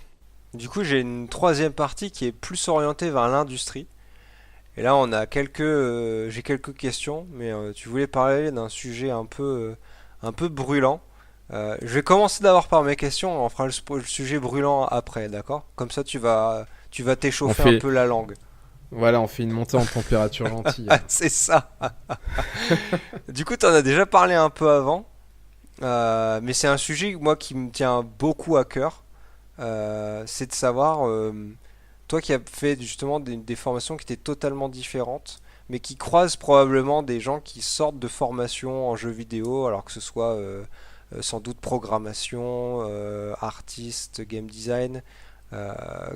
Du coup, j'ai une troisième partie qui est plus orientée vers l'industrie. Et là, j'ai quelques questions, mais tu voulais parler d'un sujet un peu brûlant. Je vais commencer d'abord par mes questions, on fera le sujet brûlant après, d'accord? Comme ça, tu vas On t'échauffer un fait, peu la langue. voilà, on fait une montée en température gentille. Ah, c'est ça. Du coup, tu en as déjà parlé un peu avant, mais c'est un sujet moi qui me tient beaucoup à cœur. C'est de savoir, toi qui as fait justement des formations qui étaient totalement différentes, mais qui croisent probablement des gens qui sortent de formations en jeux vidéo, alors que ce soit sans doute programmation, artiste, game design.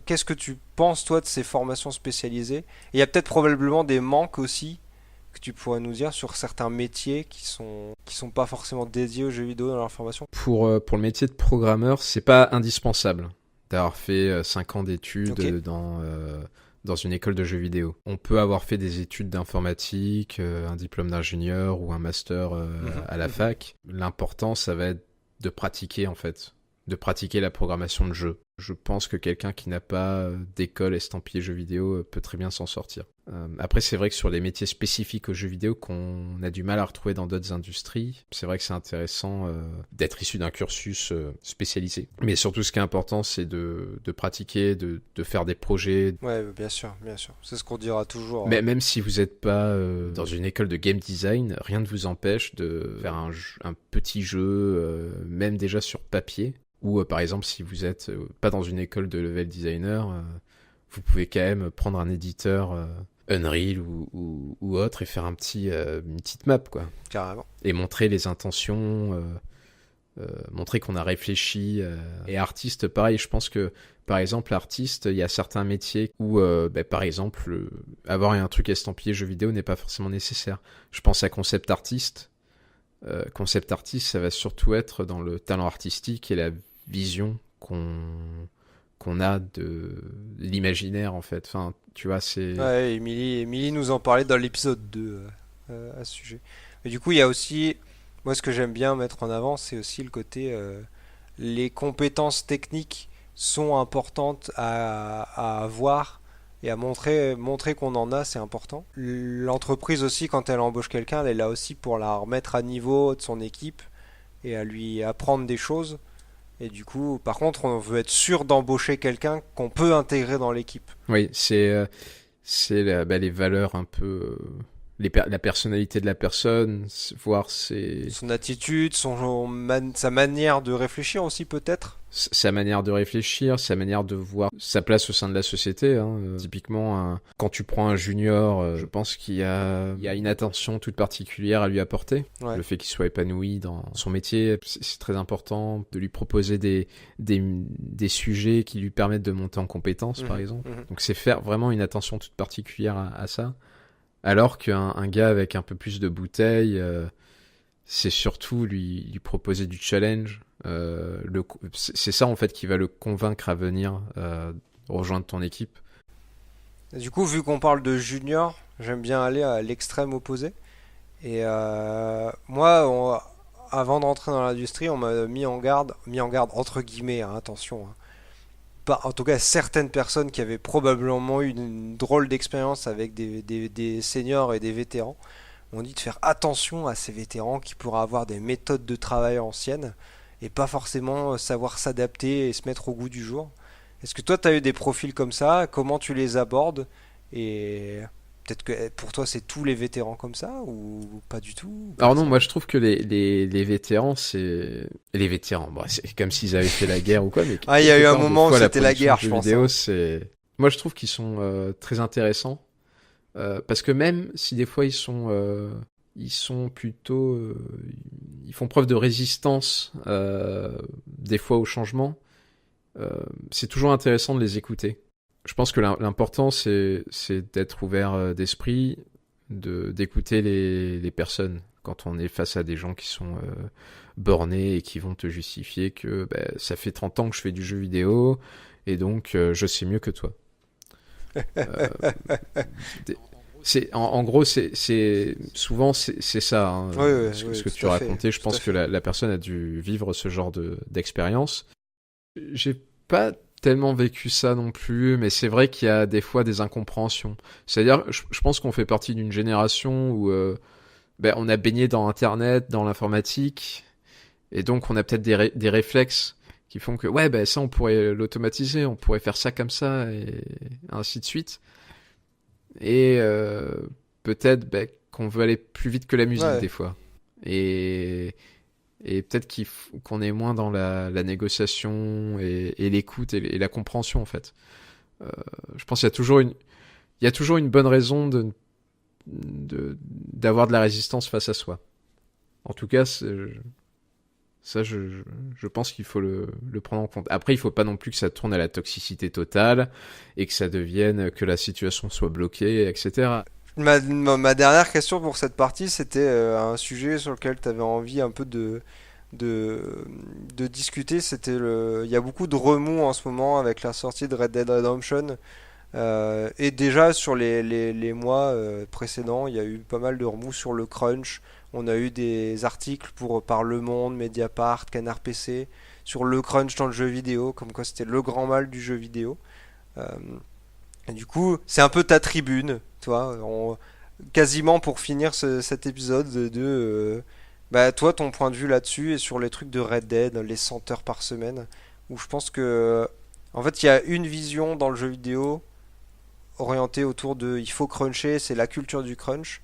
Qu'est-ce que tu penses toi de ces formations spécialisées? Et il y a peut-être probablement des manques aussi que tu pourrais nous dire sur certains métiers qui sont pas forcément dédiés aux jeux vidéo dans leur formation. Pour le métier de programmeur, c'est pas indispensable d'avoir fait 5 ans d'études Ok. dans une école de jeux vidéo. On peut avoir fait des études d'informatique, un diplôme d'ingénieur ou un master Mhm, à la mhm. fac. L'important, ça va être de pratiquer en fait, de pratiquer la programmation de jeu. Je pense que quelqu'un qui n'a pas d'école estampillée jeux vidéo peut très bien s'en sortir. Après, c'est vrai que sur les métiers spécifiques aux jeux vidéo qu'on a du mal à retrouver dans d'autres industries, c'est vrai que c'est intéressant d'être issu d'un cursus spécialisé. Mais surtout, ce qui est important, c'est de pratiquer, de faire des projets. Ouais, bien sûr, bien sûr. C'est ce qu'on dira toujours, Mais hein. même si vous n'êtes pas dans une école de game design, rien ne vous empêche de faire un petit jeu, même déjà sur papier. Ou par exemple, si vous êtes pas dans une école de level designer, vous pouvez quand même prendre un éditeur Unreal ou autre et faire une petite map, quoi. Carrément. Et montrer les intentions, montrer qu'on a réfléchi. Et artiste, pareil, je pense que par exemple, artiste, il y a certains métiers où, par exemple, avoir un truc estampillé jeu vidéo n'est pas forcément nécessaire. Je pense à concept artiste. Concept artiste, ça va surtout être dans le talent artistique et la vision qu'on a de l'imaginaire en fait. Enfin, tu vois, c'est Ouais, Émilie nous en parlait dans l'épisode 2 à ce sujet. Mais du coup, il y a aussi, moi ce que j'aime bien mettre en avant, c'est aussi le côté, les compétences techniques sont importantes à avoir et à montrer qu'on en a, c'est important. L'entreprise aussi, quand elle embauche quelqu'un, elle est là aussi pour la remettre à niveau de son équipe et à lui apprendre des choses. Et du coup, par contre, on veut être sûr d'embaucher quelqu'un qu'on peut intégrer dans l'équipe. oui, les valeurs un peu la personnalité de la personne, voir Son attitude, sa manière de réfléchir aussi peut-être. sa manière de réfléchir, sa manière de voir sa place au sein de la société. Hein. Typiquement, quand tu prends un junior, je pense il y a une attention toute particulière à lui apporter. Ouais. Le fait qu'il soit épanoui dans son métier, c'est très important de lui proposer des sujets qui lui permettent de monter en compétences, par Mhm, exemple. mhm. Donc c'est faire vraiment une attention toute particulière à ça. Alors qu'un gars avec un peu plus de bouteilles, c'est surtout lui proposer du challenge. C'est ça en fait qui va le convaincre à venir rejoindre ton équipe. Et du coup, vu qu'on parle de junior, j'aime bien aller à l'extrême opposé. Et moi, avant d'entrer dans l'industrie, on m'a mis en garde entre guillemets, hein, attention, hein, en tout cas certaines personnes qui avaient probablement eu une drôle d'expérience avec des seniors et des vétérans, m'ont dit de faire attention à ces vétérans qui pourraient avoir des méthodes de travail anciennes et pas forcément savoir s'adapter et se mettre au goût du jour. Est-ce que toi, tu as eu des profils comme ça? Comment tu les abordes? Et peut-être que pour toi, c'est tous les vétérans comme ça ou pas du tout? Ou Alors comment non, ça moi je marche? trouve que les vétérans, c'est... Les vétérans, bon, c'est comme s'ils avaient fait la guerre ou quoi, mais Ah, il y a quelque eu un part, des moment où fois, la c'était la production de guerre, je jeux pense, vidéo, hein. c'est... Moi je trouve qu'ils sont très intéressants, parce que même si des fois ils sont plutôt... ils font preuve de résistance, des fois au changement, c'est toujours intéressant de les écouter. Je pense que l'important, c'est d'être ouvert d'esprit, d'écouter les personnes quand on est face à des gens qui sont bornés et qui vont te justifier que bah, ça fait 30 ans que je fais du jeu vidéo et donc je sais mieux que toi. Euh, en gros, souvent c'est ça, hein, Oui, oui, ce oui, que tu tout à fait, racontais. Je tout à pense que fait. la personne a dû vivre ce genre d'expérience. J'ai pas tellement vécu ça non plus, mais c'est vrai qu'il y a des fois des incompréhensions. C'est-à-dire, je pense qu'on fait partie d'une génération où ben, on a baigné dans Internet, dans l'informatique, et donc on a peut-être des réflexes qui font que ouais, ben ça on pourrait l'automatiser, on pourrait faire ça comme ça, et ainsi de suite. Et peut-être ben, qu'on veut aller plus vite que la musique Ouais. des fois. Et et peut-être qu'on est moins dans la négociation et l'écoute et la compréhension en fait. Euh, je pense qu'il y a il y a toujours une bonne raison d'avoir de la résistance face à soi. En tout cas, ça, je pense qu'il faut le prendre en compte. Après, il faut pas non plus que ça tourne à la toxicité totale et que ça devienne que la situation soit bloquée, etc. Ma dernière question pour cette partie, c'était un sujet sur lequel tu avais envie un peu de, de discuter. Il y a beaucoup de remous en ce moment avec la sortie de Red Dead Redemption. Et déjà sur les mois précédents, il y a eu pas mal de remous sur le crunch. On a eu des articles par Le Monde, Mediapart, Canard PC sur le crunch dans le jeu vidéo, comme quoi c'était le grand mal du jeu vidéo. Euh, et du coup, c'est un peu ta tribune, toi, quasiment pour finir cet épisode bah, toi, ton point de vue là-dessus et sur les trucs de Red Dead, les 100 heures par semaine, où je pense que, en fait, il y a une vision dans le jeu vidéo orientée autour de il faut cruncher, c'est la culture du crunch,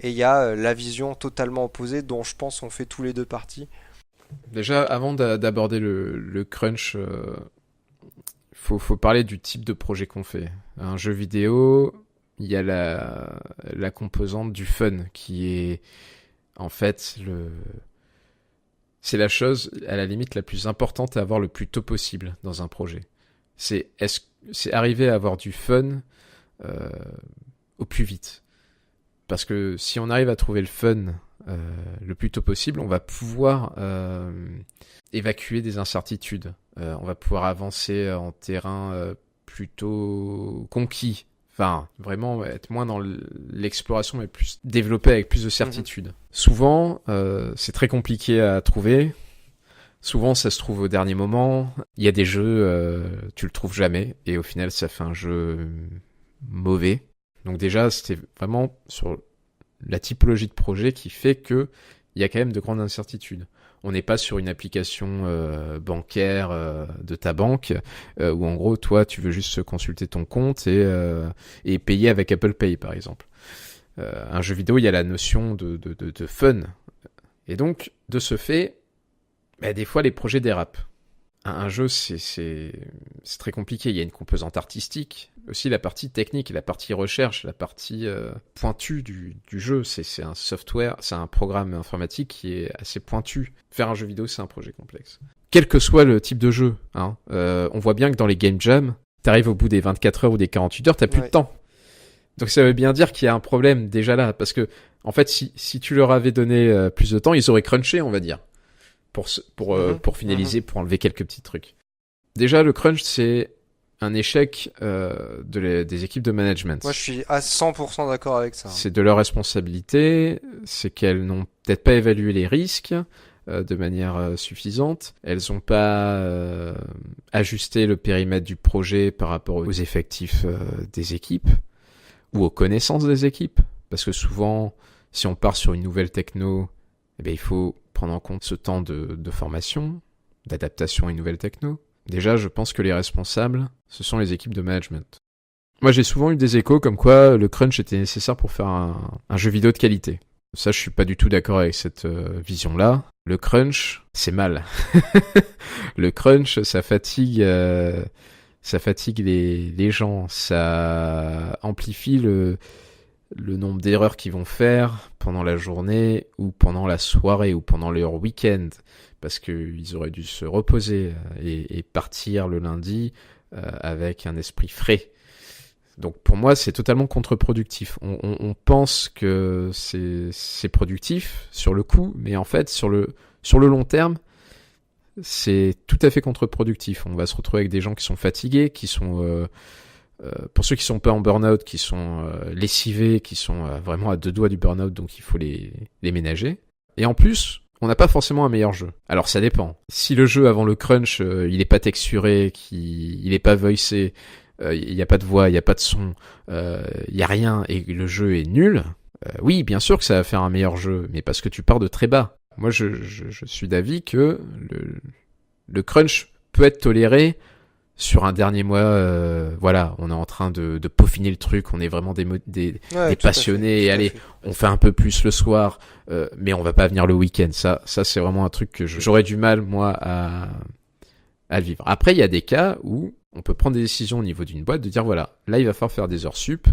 et il y a la vision totalement opposée dont je pense on fait tous les deux partie. Déjà, avant d'aborder le crunch, faut parler du type de projet qu'on fait. Un jeu vidéo, il y a la composante du fun qui est en fait c'est la chose à la limite la plus importante à avoir le plus tôt possible dans un projet. C'est arriver à avoir du fun euh, au plus vite. Parce que si on arrive à trouver le fun le plus tôt possible, on va pouvoir évacuer des incertitudes. On va pouvoir avancer en terrain plutôt conquis. Enfin, vraiment être moins dans l'exploration, mais plus développer avec plus de Mhm. certitude. Souvent, c'est très compliqué à trouver. Souvent, ça se trouve au dernier moment. Il y a des jeux, tu le trouves jamais, et au final, ça fait un jeu mauvais. Donc déjà, c'était vraiment sur la typologie de projet qui fait que il y a quand même de grandes incertitudes. On n'est pas sur une application bancaire de ta banque où en gros toi tu veux juste consulter ton compte et payer avec Apple Pay par exemple. Un jeu vidéo il y a la notion de fun et donc de ce fait bah, des fois les projets dérapent. Un jeu, c'est très compliqué. Il y a une composante artistique, aussi la partie technique, la partie recherche, la partie pointue du jeu. C'est un software, c'est un programme informatique qui est assez pointu. Faire un jeu vidéo, c'est un projet complexe. Quel que soit le type de jeu, hein, on voit bien que dans les game jams, t'arrives au bout des 24 heures ou des 48 heures, t'as plus de Ouais. temps. Donc ça veut bien dire qu'il y a un problème déjà là, parce que en fait, si tu leur avais donné plus de temps, ils auraient crunché, on va dire Mhm. pour Mhm. finaliser, pour enlever quelques petits trucs. Déjà, le crunch, c'est un échec des équipes de Moi, management. je suis à 100% d'accord avec ça. C'est de leur responsabilité, c'est qu'elles n'ont peut-être pas évalué les risques, de manière suffisante. Elles n'ont pas ajusté le périmètre du projet par rapport aux effectifs des équipes ou aux connaissances des équipes. Parce que souvent, si on part sur une nouvelle techno, eh bien, il faut prendre en compte ce temps de formation, d'adaptation à une nouvelle techno. Déjà, je pense que les responsables, ce sont les équipes de management. Moi, j'ai souvent eu des échos comme quoi le crunch était nécessaire pour faire un jeu vidéo de qualité. Ça, je suis pas du tout d'accord avec cette vision-là. Le crunch, c'est mal. Le crunch, ça fatigue les gens. Ça amplifie le nombre d'erreurs qu'ils vont faire pendant la journée ou pendant la soirée ou pendant leur week-end. Parce qu'ils auraient dû se reposer et partir le lundi avec un esprit frais. Donc pour moi, c'est totalement contre-productif. On pense que c'est productif sur le coup, mais en fait, sur le long terme, c'est tout à fait contre-productif. On va se retrouver avec des gens qui sont fatigués, qui sont, pour ceux qui sont pas en burn-out, qui sont lessivés, qui sont vraiment à deux doigts du burn-out, donc il faut les ménager. Et en plus, on n'a pas forcément un meilleur jeu. Alors ça dépend. Si le jeu avant le crunch, il est pas texturé, il est pas voicé, il n'y a pas de voix, il n'y a pas de son, il n'y a rien et le jeu est nul, oui, bien sûr que ça va faire un meilleur jeu, mais parce que tu pars de très bas. Moi, je suis d'avis que le crunch peut être toléré sur un dernier mois. Voilà, on est en train de peaufiner le truc, on est vraiment des passionnés, et allez, on fait un peu plus le soir, mais on va pas venir le week-end. Ça c'est vraiment un truc que j'aurais du mal, moi, à le vivre. Après, il y a des cas où on peut prendre des décisions au niveau d'une boîte de dire voilà, là il va falloir faire des heures sup,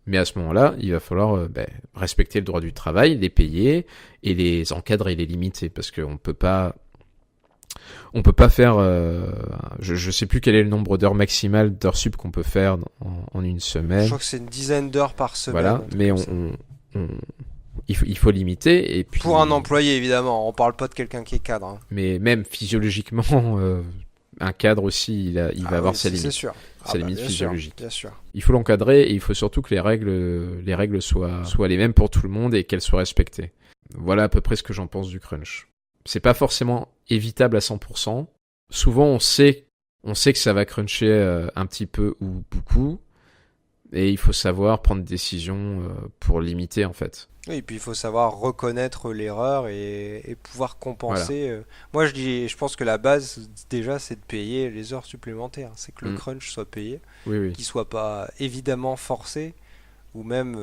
mais à ce moment-là, il va falloir respecter le droit du travail, les payer et les encadrer et les limiter, parce qu'on peut pas faire, je sais plus quel est le nombre d'heures maximales d'heures sup qu'on peut faire en une semaine. Je crois que c'est une dizaine d'heures par semaine. Voilà, mais il faut limiter, et puis pour un employé évidemment, on parle pas de quelqu'un qui est cadre. Hein. Mais même physiologiquement. Un cadre aussi, il va avoir sa limite. C'est sûr. Sa limite physiologique. Bien sûr. Il faut l'encadrer et il faut surtout que les règles soient les mêmes pour tout le monde et qu'elles soient respectées. Voilà à peu près ce que j'en pense du crunch. C'est pas forcément évitable à 100%. Souvent, on sait que ça va cruncher un petit peu ou beaucoup. Et il faut savoir prendre des décisions pour limiter, en fait. Oui, et puis il faut savoir reconnaître l'erreur et pouvoir compenser. Voilà. Moi, je pense que la base, déjà, c'est de payer les heures supplémentaires. C'est que le crunch soit payé, qu'il soit pas évidemment forcé, ou même...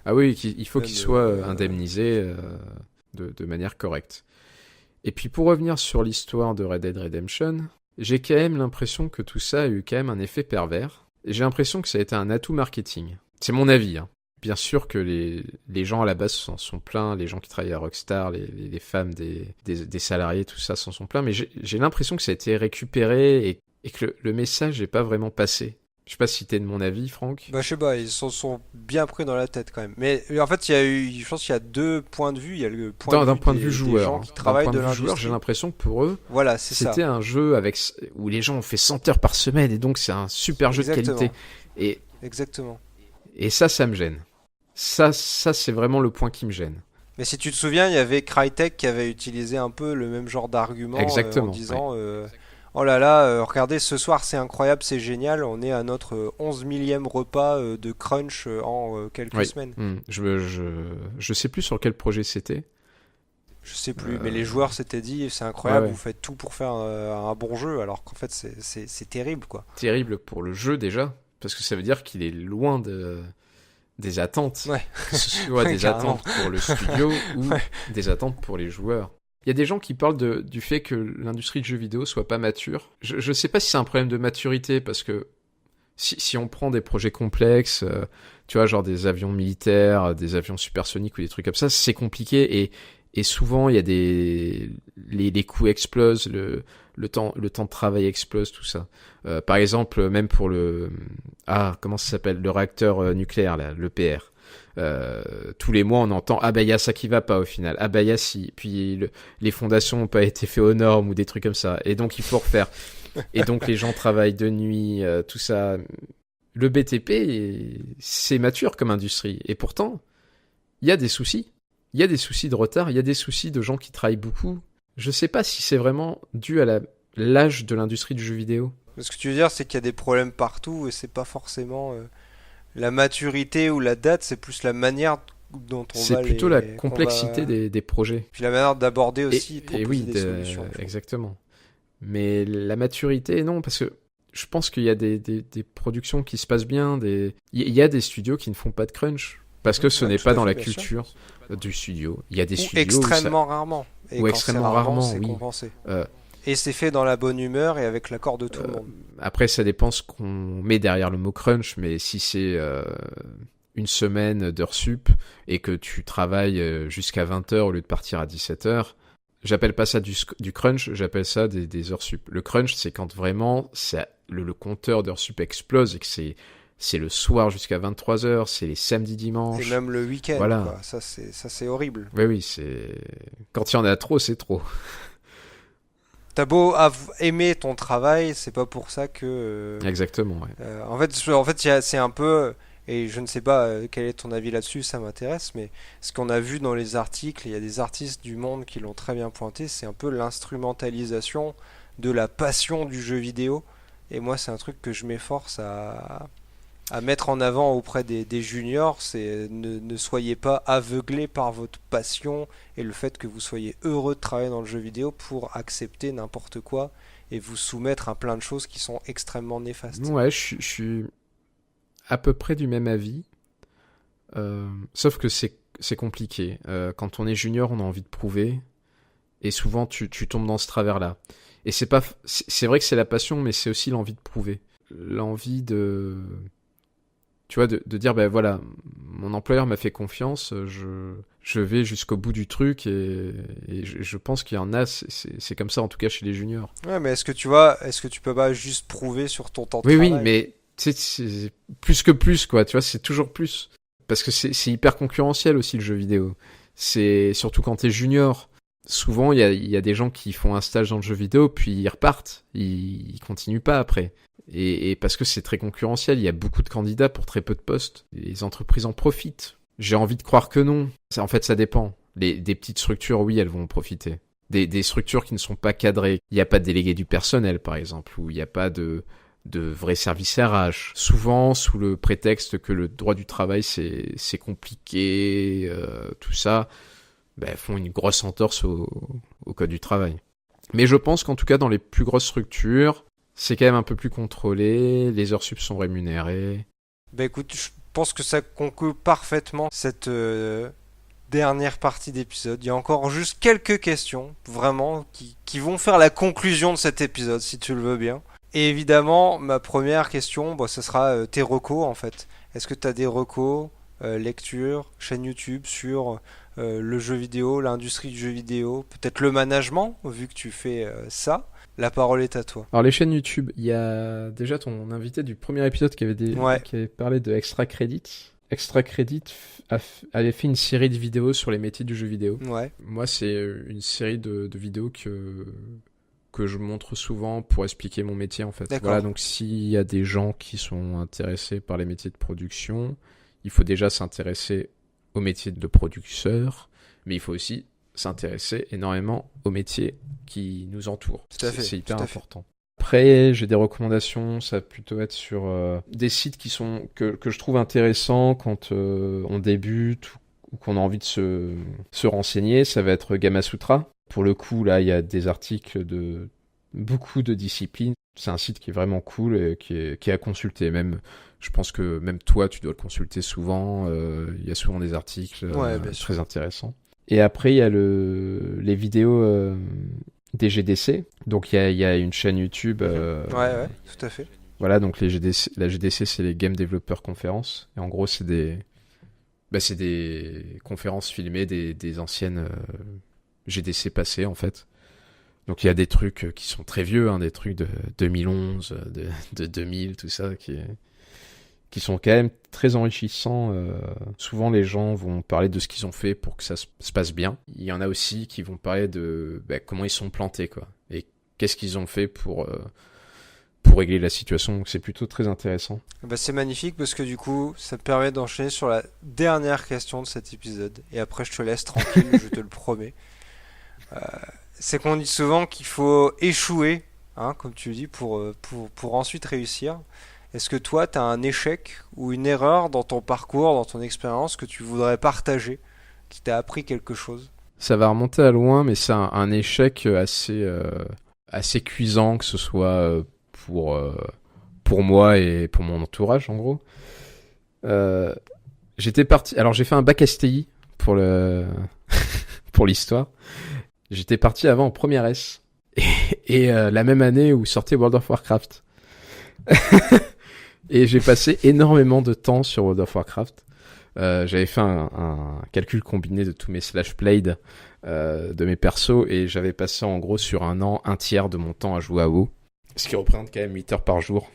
ah oui, il faut qu'il soit indemnisé de manière correcte. Et puis pour revenir sur l'histoire de Red Dead Redemption, j'ai quand même l'impression que tout ça a eu quand même un effet pervers. Et j'ai l'impression que ça a été un atout marketing. C'est mon avis, hein. Bien sûr que les gens à la base s'en sont plaints, les gens qui travaillent à Rockstar, les femmes des salariés, tout ça s'en sont plaints, mais j'ai l'impression que ça a été récupéré et que le message n'est pas vraiment passé. Je sais pas si t'es de mon avis, Franck. Je sais pas, ils s'en sont bien pris dans la tête quand même. Mais en fait, je pense qu'il y a deux points de vue. Il y a le point de vue des gens qui travaillent de l'industrie. J'ai l'impression que pour eux, voilà, c'était un jeu où les gens ont fait 100 heures par semaine et donc c'est un super jeu de qualité. Exactement. Et ça me gêne. Ça, c'est vraiment le point qui me gêne. Mais si tu te souviens, il y avait Crytek qui avait utilisé un peu le même genre d'argument en disant oh là là, regardez, ce soir c'est incroyable, c'est génial, on est à notre 11 millième repas de crunch en quelques semaines. Je sais plus sur quel projet c'était. Je sais plus, mais les joueurs s'étaient dit c'est incroyable, vous faites tout pour faire un bon jeu, alors qu'en fait c'est terrible quoi. Terrible pour le jeu déjà, parce que ça veut dire qu'il est loin des attentes, que ce soit des attentes pour le studio ou des attentes pour les joueurs. Il y a des gens qui parlent du fait que l'industrie de jeux vidéo soit pas mature. Je sais pas si c'est un problème de maturité, parce que si on prend des projets complexes, tu vois, genre des avions militaires, des avions supersoniques ou des trucs comme ça, c'est compliqué et souvent il y a les coûts explosent, le temps de travail explose, tout ça. Par exemple, même pour comment ça s'appelle, le réacteur nucléaire là, l'EPR. Tous les mois on entend il y a ça qui va pas au final, il y a si, puis les fondations n'ont pas été faites aux normes ou des trucs comme ça, et donc il faut refaire. Et donc les gens travaillent de nuit, tout ça. Le BTP, c'est mature comme industrie, et pourtant il y a des soucis. Il y a des soucis de retard, il y a des soucis de gens qui travaillent beaucoup. Je sais pas si c'est vraiment dû à l'âge de l'industrie du jeu vidéo. Ce que tu veux dire, c'est qu'il y a des problèmes partout et c'est pas forcément la maturité ou la date, c'est plus la manière dont on C'est va plutôt la qu'on complexité va... des projets. Puis la manière d'aborder aussi, de Et proposer oui, des solutions. Tu vois. exactement. Mais la maturité, non, parce que je pense qu'il y a des productions qui se passent bien, il y a des studios qui ne font pas de crunch, parce que ce Ouais, n'est tout pas à dans fait, la bien sûr. culture du studio. Il y a des Ou studios extrêmement rarement. Et ou quand extrêmement c'est rarement, rarement, c'est oui. compensé. Euh, Et c'est fait dans la bonne humeur et avec l'accord de tout le monde. Après, ça dépend ce qu'on met derrière le mot crunch, mais si c'est une semaine d'heures sup et que tu travailles jusqu'à 20h au lieu de partir à 17h, j'appelle pas ça du crunch, j'appelle ça des heures sup. Le crunch, c'est quand vraiment le compteur d'heures sup explose et que c'est le soir jusqu'à 23h, c'est les samedis, Et dimanches. même le week-end, Voilà. quoi. Ça, c'est horrible. Oui, c'est... Quand il y en a trop, c'est trop. T'as beau aimer ton travail, c'est pas pour ça que... Exactement, ouais. c'est un peu... Et je ne sais pas quel est ton avis là-dessus, ça m'intéresse, mais ce qu'on a vu dans les articles, il y a des artistes du monde qui l'ont très bien pointé, c'est un peu l'instrumentalisation de la passion du jeu vidéo. Et moi, c'est un truc que je m'efforce à mettre en avant auprès des juniors, c'est ne soyez pas aveuglés par votre passion et le fait que vous soyez heureux de travailler dans le jeu vidéo pour accepter n'importe quoi et vous soumettre à plein de choses qui sont extrêmement néfastes. Ouais, je suis à peu près du même avis. Sauf que c'est compliqué. Quand on est junior, on a envie de prouver. Et souvent, tu tombes dans ce travers-là. Et c'est vrai que c'est la passion, mais c'est aussi l'envie de prouver. L'envie de... Tu vois, de dire, ben voilà, mon employeur m'a fait confiance, je vais jusqu'au bout du truc et je pense qu'il y en a, c'est comme ça en tout cas chez les juniors. Ouais, mais est-ce que tu peux pas juste prouver sur ton temps de Oui, travail? oui, mais tu sais, c'est plus que plus, quoi, tu vois, c'est toujours plus. Parce que c'est hyper concurrentiel aussi le jeu vidéo. C'est surtout quand t'es junior. Souvent, il y a des gens qui font un stage dans le jeu vidéo, puis ils repartent, ils continuent pas après. Et parce que c'est très concurrentiel, il y a beaucoup de candidats pour très peu de postes. Les entreprises en profitent. J'ai envie de croire que non. En fait, ça dépend. Des petites structures, oui, elles vont en profiter. Des structures qui ne sont pas cadrées. Il n'y a pas de délégué du personnel, par exemple, ou il n'y a pas de vrai service RH. Souvent, sous le prétexte que le droit du travail, c'est compliqué, tout ça, ben, font une grosse entorse au code du travail. Mais je pense qu'en tout cas, dans les plus grosses structures, c'est quand même un peu plus contrôlé, les heures sup sont rémunérées. Bah écoute, je pense que ça conclut parfaitement cette dernière partie d'épisode. Il y a encore juste quelques questions, vraiment, qui vont faire la conclusion de cet épisode, si tu le veux bien. Et évidemment, ma première question, bon, ce sera tes recos en fait. Est-ce que tu as des recos, lectures, chaîne YouTube sur le jeu vidéo, l'industrie du jeu vidéo, peut-être le management, vu que tu fais ça? La parole est à toi. Alors les chaînes YouTube, il y a déjà ton invité du premier épisode qui Ouais. avait parlé de Extra Credit. Extra Credit avait fait une série de vidéos sur les métiers du jeu vidéo. Ouais. Moi, c'est une série de vidéos que je montre souvent pour expliquer mon métier en fait. D'accord. Voilà, donc s'il y a des gens qui sont intéressés par les métiers de production, il faut déjà s'intéresser au métier de producteur, mais il faut aussi s'intéresser énormément aux métiers qui nous entourent. Tout à fait, C'est hyper tout à fait. important. Après, j'ai des recommandations, ça va plutôt être sur des sites que je trouve intéressants quand on débute ou qu'on a envie de se renseigner. Ça va être Gamasutra. Pour le coup, là, il y a des articles de beaucoup de disciplines. C'est un site qui est vraiment cool et qui est à consulter. Même, je pense que même toi, tu dois le consulter souvent. Il y a souvent des articles Ouais, bien sûr. très intéressants. Et après, il y a les vidéos des GDC. Donc, il y a une chaîne YouTube. Ouais, tout à fait. Voilà, donc la GDC, c'est les Game Developer Conference. Et en gros, c'est des conférences filmées des anciennes GDC passées, en fait. Donc, il y a des trucs qui sont très vieux, hein, des trucs de 2011, de 2000, tout ça, qui sont quand même très enrichissants. Souvent, les gens vont parler de ce qu'ils ont fait pour que ça se passe bien. Il y en a aussi qui vont parler de comment ils sont plantés, quoi. Et qu'est-ce qu'ils ont fait pour pour régler la situation. Donc c'est plutôt très intéressant. Bah, c'est magnifique parce que du coup, ça te permet d'enchaîner sur la dernière question de cet épisode. Et après, je te laisse tranquille, je te le promets. C'est qu'on dit souvent qu'il faut échouer, hein, comme tu dis, pour ensuite réussir. Est-ce que toi, tu as un échec ou une erreur dans ton parcours, dans ton expérience que tu voudrais partager, qui t'a appris quelque chose? Ça va remonter à loin, mais c'est un échec assez cuisant, que ce soit pour moi et pour mon entourage, en gros. J'étais parti. Alors, j'ai fait un bac STI pour pour l'histoire. J'étais parti avant en première S. Et la même année où sortait World of Warcraft. Et j'ai passé énormément de temps sur World of Warcraft. J'avais fait un calcul combiné de tous mes slash played de mes persos et j'avais passé en gros sur un an un tiers de mon temps à jouer à WoW. Ce qui représente quand même 8 heures par jour.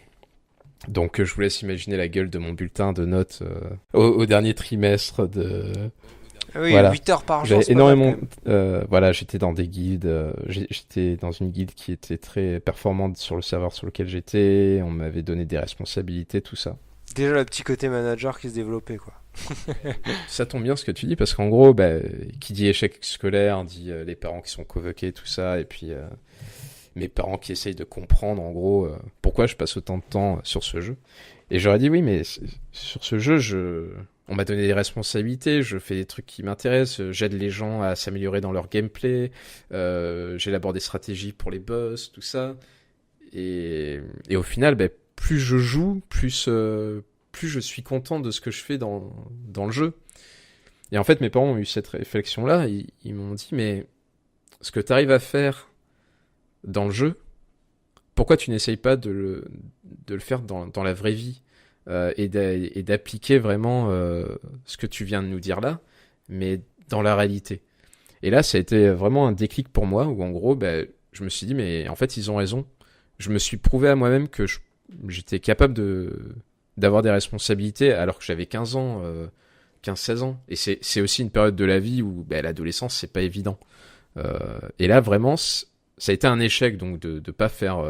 Donc je vous laisse imaginer la gueule de mon bulletin de notes au dernier trimestre de... Oui, voilà. 8 heures par jour, J'avais c'est énormément... pas mal, quand même. voilà, j'étais dans des guildes. J'étais dans une guilde qui était très performante sur le serveur sur lequel j'étais. On m'avait donné des responsabilités, tout ça. Déjà, le petit côté manager qui se développait, quoi. Ça tombe bien ce que tu dis, parce qu'en gros, bah, qui dit échec scolaire, dit les parents qui sont convoqués, tout ça, et puis mes parents qui essayent de comprendre, en gros, pourquoi je passe autant de temps sur ce jeu. Et j'aurais dit oui, mais sur ce jeu, on m'a donné des responsabilités, je fais des trucs qui m'intéressent, j'aide les gens à s'améliorer dans leur gameplay, j'élabore des stratégies pour les boss, tout ça. Et au final, bah, plus je joue, plus je suis content de ce que je fais dans le jeu. Et en fait, mes parents ont eu cette réflexion-là, ils m'ont dit, mais ce que tu arrives à faire dans le jeu, pourquoi tu n'essayes pas de le faire dans la vraie vie et d'appliquer vraiment ce que tu viens de nous dire là, mais dans la réalité. Et là, ça a été vraiment un déclic pour moi, où en gros, bah, je me suis dit, mais en fait, ils ont raison. Je me suis prouvé à moi-même que j'étais capable d'avoir des responsabilités alors que j'avais 15 ans, 15-16 ans. Et c'est aussi une période de la vie où bah, l'adolescence, c'est pas évident. Et là, vraiment, ça a été un échec donc de pas faire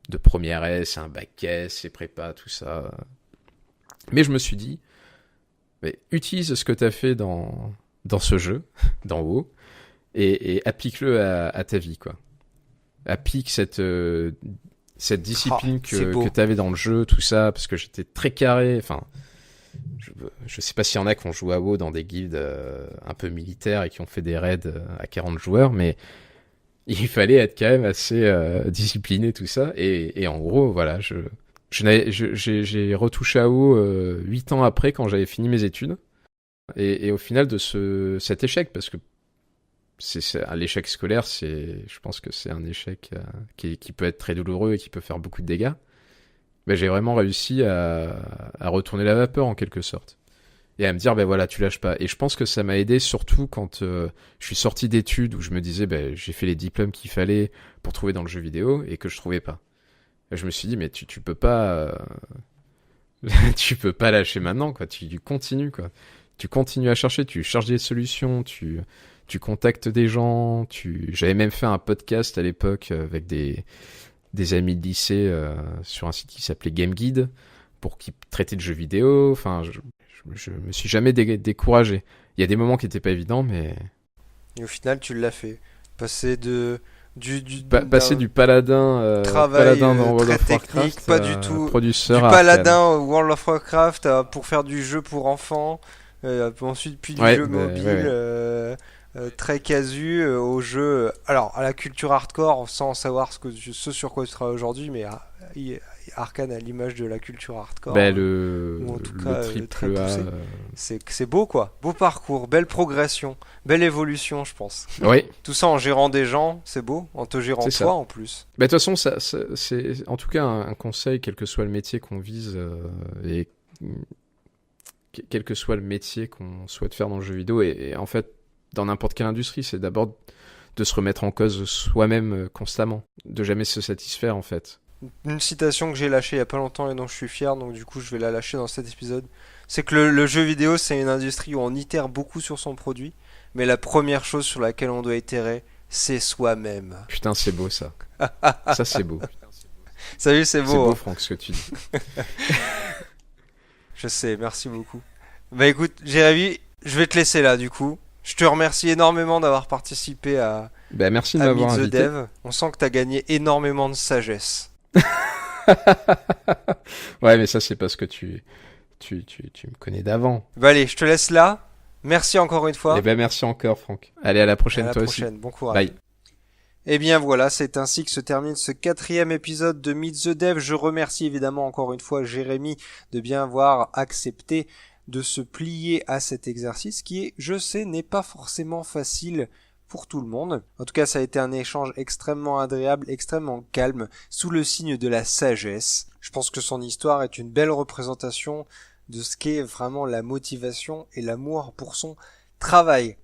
de première S, un bac S, et prépa, tout ça. Mais je me suis dit, mais utilise ce que tu as fait dans ce jeu, dans WoW, et applique-le à ta vie, quoi. Applique cette discipline que tu avais dans le jeu, tout ça, parce que j'étais très carré. Enfin, je sais pas s'il y en a qui ont joué à WoW dans des guildes un peu militaires et qui ont fait des raids à 40 joueurs, mais il fallait être quand même assez discipliné, tout ça. Et en gros, voilà, j'ai retouché à WoW 8 ans après, quand j'avais fini mes études. Et au final de cet échec, parce que l'échec scolaire, je pense que c'est un échec qui peut être très douloureux et qui peut faire beaucoup de dégâts. Mais j'ai vraiment réussi à retourner la vapeur en quelque sorte. Et à me dire, ben voilà, tu lâches pas. Et je pense que ça m'a aidé surtout quand je suis sorti d'études où je me disais, ben j'ai fait les diplômes qu'il fallait pour trouver dans le jeu vidéo et que je trouvais pas. Et je me suis dit, mais tu peux pas, tu peux pas lâcher maintenant, quoi. Tu continues, quoi. Tu continues à chercher, tu cherches des solutions, tu contactes des gens, j'avais même fait un podcast à l'époque avec des amis de lycée sur un site qui s'appelait Game Guide pour qui traitait de jeux vidéo. Enfin, je me suis jamais découragé. Il y a des moments qui étaient pas évidents, mais... Et au final, tu l'as fait. Passer passer du paladin, paladin dans World of Warcraft, pas du tout. Produceur du paladin au World of Warcraft pour faire du jeu pour enfants. Ensuite, puis du jeu mobile. Très casu au jeu. Alors, à la culture hardcore, sans savoir ce sur quoi tu travailles aujourd'hui, mais Arcane à l'image de la culture hardcore. Bah, ou en tout cas, très poussé. C'est beau, quoi. Beau parcours, belle progression, belle évolution, je pense. Oui. Tout ça en gérant des gens, c'est beau. En te gérant toi, en plus. Bah, de toute façon, c'est en tout cas un conseil, quel que soit le métier qu'on vise et quel que soit le métier qu'on souhaite faire dans le jeu vidéo. Et en fait, dans n'importe quelle industrie, c'est d'abord de se remettre en cause soi-même constamment, de jamais se satisfaire en fait. Une citation que j'ai lâchée il y a pas longtemps et dont je suis fier, donc du coup je vais la lâcher dans cet épisode, c'est que le jeu vidéo c'est une industrie où on itère beaucoup sur son produit, mais la première chose sur laquelle on doit itérer, c'est soi-même. Putain, c'est beau ça. Ça c'est beau. Salut, c'est C'est beau, beau, hein. Franck, ce que tu dis. Je sais, merci beaucoup. Bah écoute, Jérémy, je vais te laisser là du coup. Je te remercie énormément d'avoir participé Bah, merci de à Meet m'avoir the invité. Dev. On sent que t'as gagné énormément de sagesse. Ouais, mais ça, c'est parce que tu me connais d'avant. Bah allez, je te laisse là. Merci encore une Eh fois. ben, merci encore, Franck. Allez, à la À prochaine, la toi aussi. prochaine. Bon courage. Bye. Eh bien voilà, c'est ainsi que se termine ce 4e épisode de Meet the Dev. Je remercie évidemment encore une fois Jérémy de bien avoir accepté de se plier à cet exercice qui est, je sais, n'est pas forcément facile pour tout le monde. En tout cas, ça a été un échange extrêmement agréable, extrêmement calme, sous le signe de la sagesse. Je pense que son histoire est une belle représentation de ce qu'est vraiment la motivation et l'amour pour son travail.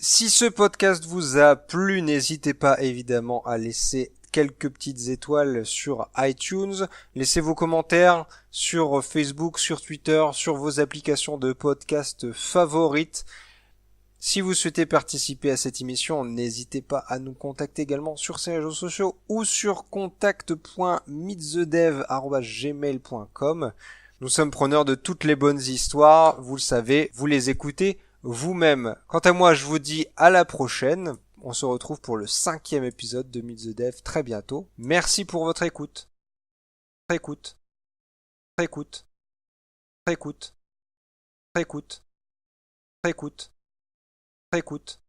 Si ce podcast vous a plu, n'hésitez pas évidemment à laisser quelques petites étoiles sur iTunes. Laissez vos commentaires sur Facebook, sur Twitter, sur vos applications de podcast favorites. Si vous souhaitez participer à cette émission, n'hésitez pas à nous contacter également sur ces réseaux sociaux ou sur contact.meetthedev@gmail.com. Nous sommes preneurs de toutes les bonnes histoires, vous le savez, vous les écoutez vous-même. Quant à moi, je vous dis à la prochaine. On se retrouve pour le 5e épisode de Meet the Dev très bientôt. Merci pour votre écoute. Écoute, écoute, écoute, écoute, écoute, écoute.